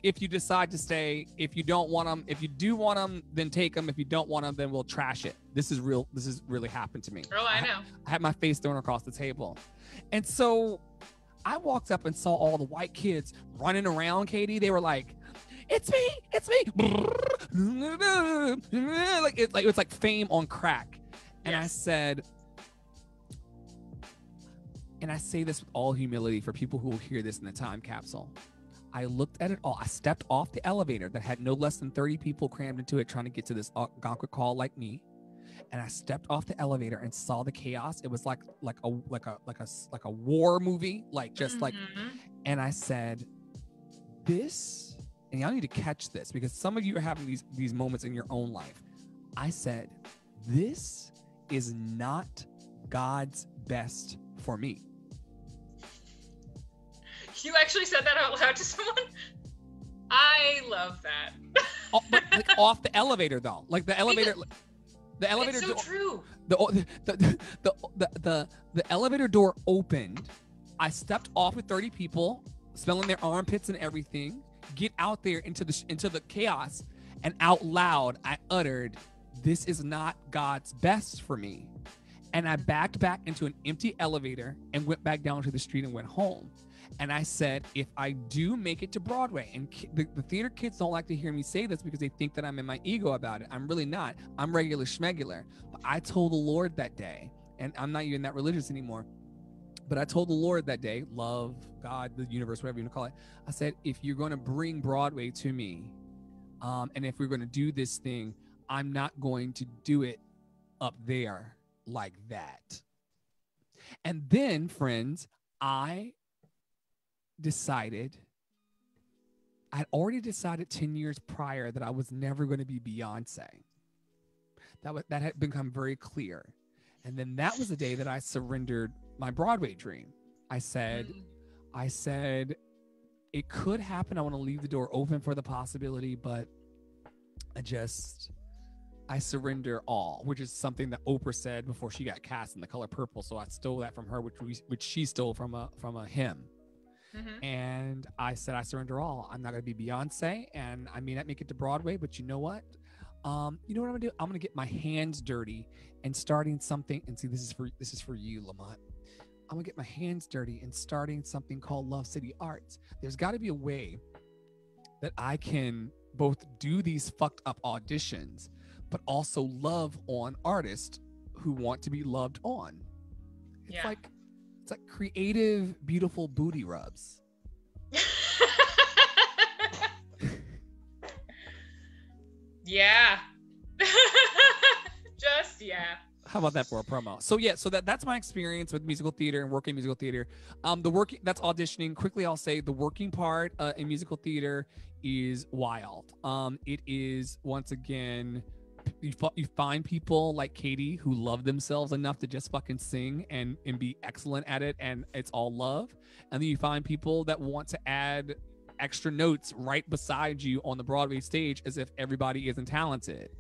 if you decide to stay. If you don't want them, if you do want them, then take them. If you don't want them, then we'll trash it. This is real. This has really happened to me. Oh, I know. I had my face thrown across the table. And so I walked up and saw all the white kids running around, Katie. They were like, it's me. It's like Fame on crack. And yes. I said, And I say this with all humility for people who will hear this in the time capsule. I looked at it all. I stepped off the elevator that had no less than 30 people crammed into it trying to get to this Algonquin call like me. And I stepped off the elevator and saw the chaos. It was like a war movie, like just like, and I said, this, and y'all need to catch this because some of you are having these moments in your own life. I said, this is not God's best for me. You actually said that out loud to someone? I love that. But like off the elevator though, like the elevator. The elevator it's so door, true. The elevator door opened. I stepped off with 30 people, smelling their armpits and everything. Get out there into the chaos, and out loud I uttered, "This is not God's best for me." And I backed back into an empty elevator and went back down to the street and went home. And I said, if I do make it to Broadway, and the theater kids don't like to hear me say this because they think that I'm in my ego about it. I'm really not. I'm regular schmegular. But I told the Lord that day, and I'm not even that religious anymore, but I told the Lord that day, love, God, the universe, whatever you want to call it. I said, if you're going to bring Broadway to me, and if we're going to do this thing, I'm not going to do it up there like that. And then, friends, I'd already decided 10 years prior that I was never going to be Beyonce. That had become very clear. And then that was the day that I surrendered my Broadway dream. I said, it could happen. I want to leave the door open for the possibility, but I surrender all, which is something that Oprah said before she got cast in The Color Purple. So I stole that from her, which she stole from a hymn. Mm-hmm. And I said, I surrender all. I'm not going to be Beyonce, and I may not make it to Broadway, but you know what? You know what I'm going to do? I'm going to get my hands dirty and starting something. And see, this is for you, Lamont. I'm going to get my hands dirty and starting something called Love City Arts. There's got to be a way that I can both do these fucked up auditions, but also love on artists who want to be loved on. It's like creative, beautiful booty rubs. Yeah. How about that for a promo? So that's my experience with musical theater and working musical theater. That's auditioning. Quickly, I'll say the working part in musical theater is wild. It is, once again, you find people like Katie who love themselves enough to just fucking sing and be excellent at it, and it's all love. And then you find people that want to add extra notes right beside you on the Broadway stage as if everybody isn't talented.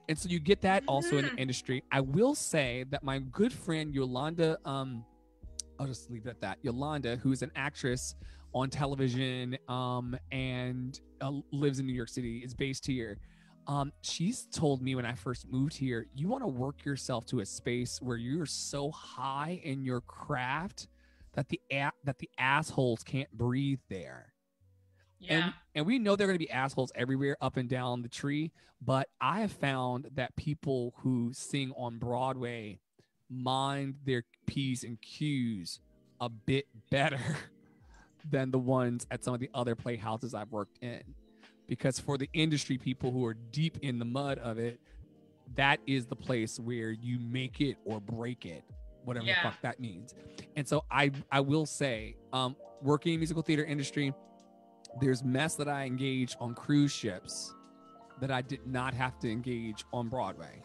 And so you get that also in the industry. I will say that my good friend Yolanda, I'll just leave it at that. Yolanda, who's an actress on television and lives in New York City, is based here. She's told me when I first moved here, you want to work yourself to a space where you're so high in your craft that the assholes can't breathe there. Yeah. And we know there are going to be assholes everywhere up and down the tree, but I have found that people who sing on Broadway mind their P's and Q's a bit better than the ones at some of the other playhouses I've worked in. Because for the industry people who are deep in the mud of it, that is the place where you make it or break it, whatever the fuck that means. And so I will say, working in musical theater industry, there's mess that I engage on cruise ships that I did not have to engage on Broadway.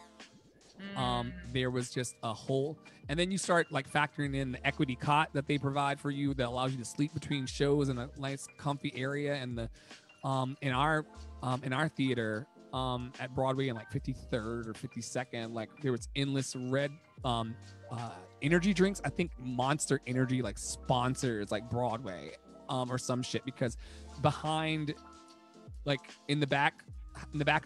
There was just a whole, and then you start like factoring in the equity cot that they provide for you that allows you to sleep between shows in a nice comfy area. And the in our theater at Broadway in like 53rd or 52nd, like there was endless red energy drinks. I think Monster Energy like sponsors like Broadway or some shit, because behind, like in the back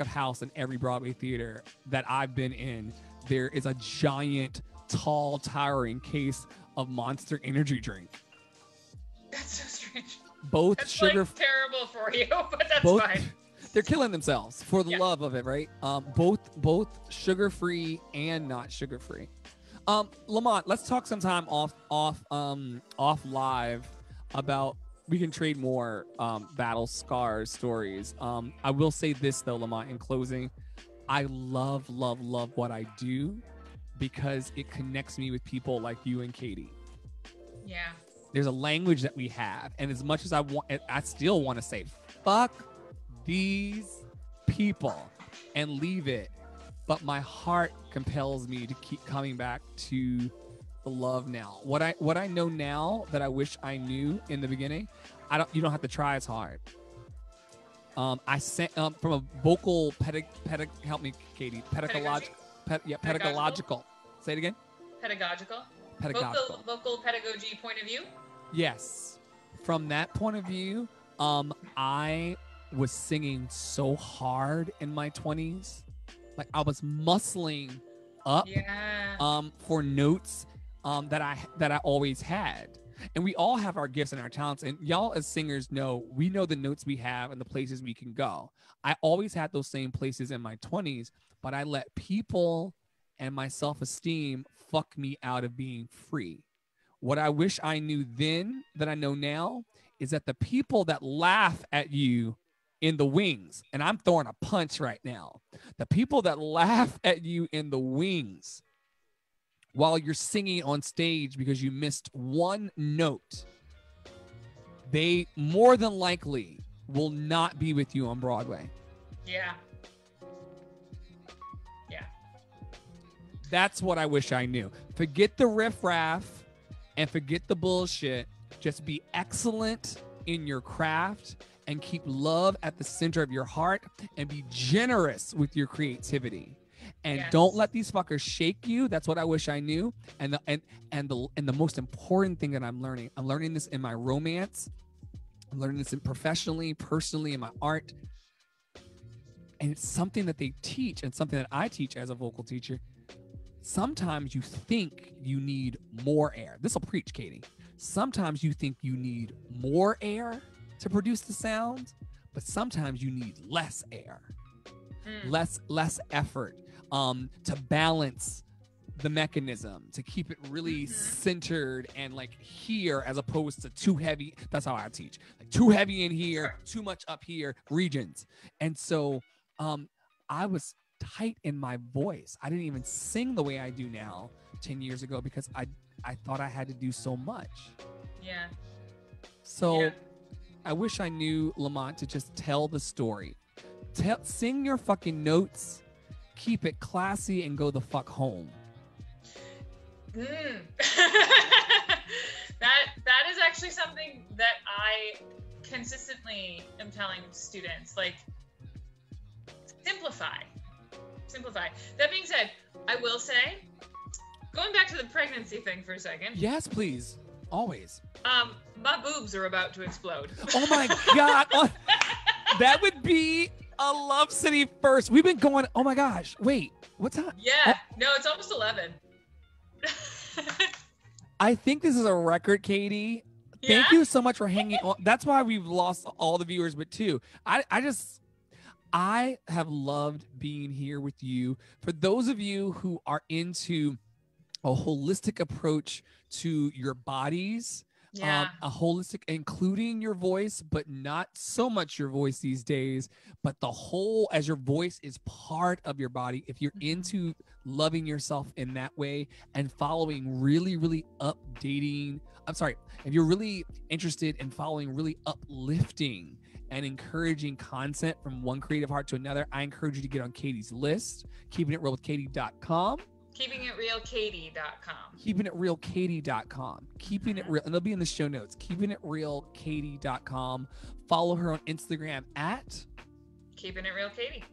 of house in every Broadway theater that I've been in, there is a giant, tall, towering case of Monster Energy drink. That's so strange. Both that's sugar, like terrible for you, but that's fine. They're killing themselves for the love of it, right? Both sugar-free and not sugar-free. Lamont, let's talk sometime off live about, we can trade more battle scars stories. I will say this though, Lamont, in closing, I love what I do because it connects me with people like you and Katie. Yeah. There's a language that we have, and as much as I still want to say fuck these people and leave it, but my heart compels me to keep coming back to the love now. What I know now that I wish I knew in the beginning, you don't have to try as hard. I sent from a vocal help me, Katie. Pedagogical. Say it again. Pedagogical. Vocal pedagogy point of view. Yes. From that point of view, I was singing so hard in my 20s. Like I was muscling up for notes that I always had. And we all have our gifts and our talents. And y'all as singers know, we know the notes we have and the places we can go. I always had those same places in my 20s, but I let people and my self-esteem fuck me out of being free. What I wish I knew then that I know now is that the people that laugh at you in the wings, and I'm throwing a punch right now, the people that laugh at you in the wings while you're singing on stage because you missed one note, they more than likely will not be with you on Broadway. Yeah. Yeah. That's what I wish I knew. Forget the riffraff and forget the bullshit. Just be excellent in your craft and keep love at the center of your heart and be generous with your creativity. And don't let these fuckers shake you. That's what I wish I knew. And the most important thing that I'm learning this in my romance. I'm learning this professionally, personally, in my art. And it's something that they teach and something that I teach as a vocal teacher. Sometimes you think you need more air. This will preach, Katie. Sometimes you think you need more air to produce the sound, but sometimes you need less air, less effort, to balance the mechanism, to keep it really centered and like here, as opposed to too heavy. That's how I teach. Like too heavy in here, too much up here, regions. And so I was tight in my voice. I didn't even sing the way I do now 10 years ago because I thought I had to do so much. Yeah. So I wish I knew, Lamont, to just tell the story. Sing your fucking notes, keep it classy, and go the fuck home. That is actually something that I consistently am telling students, like, simplify. That being said, I will say, going back to the pregnancy thing for a second. Yes, please. Always. My boobs are about to explode. Oh my God. That would be a Love City first. We've been going, oh my gosh. Wait, what's that? Yeah. No, it's almost 11. I think this is a record, Katie. Yeah? Thank you so much for hanging on. That's why we've lost all the viewers, but two. I have loved being here with you. For those of you who are into a holistic approach to your bodies, a holistic, including your voice, but not so much your voice these days, but the whole, as your voice is part of your body. If you're into loving yourself in that way and following really updating, if you're really interested in following really uplifting and encouraging content from one creative heart to another, I encourage you to get on Katie's list, keepingitrealwithkatie.com. KeepingItRealKatie.com. KeepingItRealKatie.com. Keeping It Real, and they'll be in the show notes. KeepingItRealKatie.com. Follow her on Instagram at KeepingItRealKatie.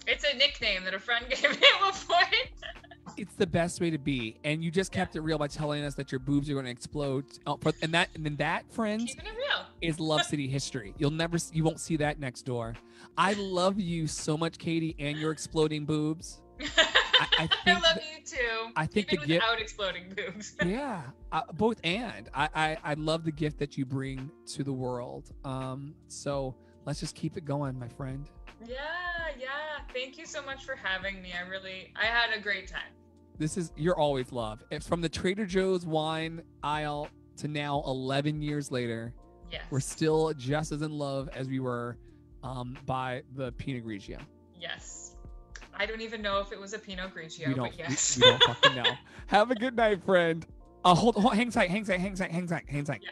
It's a nickname that a friend gave me at one point. It's the best way to be, and you just kept it real by telling us that your boobs are going to explode. And then that, friends, Keeping it real is Love City history. You won't see that next door. I love you so much, Katie, and your exploding boobs. I love you too. I think even without exploding boobs. Yeah, both and. I love the gift that you bring to the world. So let's just keep it going, my friend. Yeah. Thank you so much for having me. I had a great time. you're always loved. It's from the Trader Joe's wine aisle to now 11 years later. Yes. We're still just as in love as we were by the Pinot Grigio. Yes. I don't even know if it was a Pinot Grigio, but yes. We don't fucking know. Have a good night, friend. Hold, hang tight. Yeah.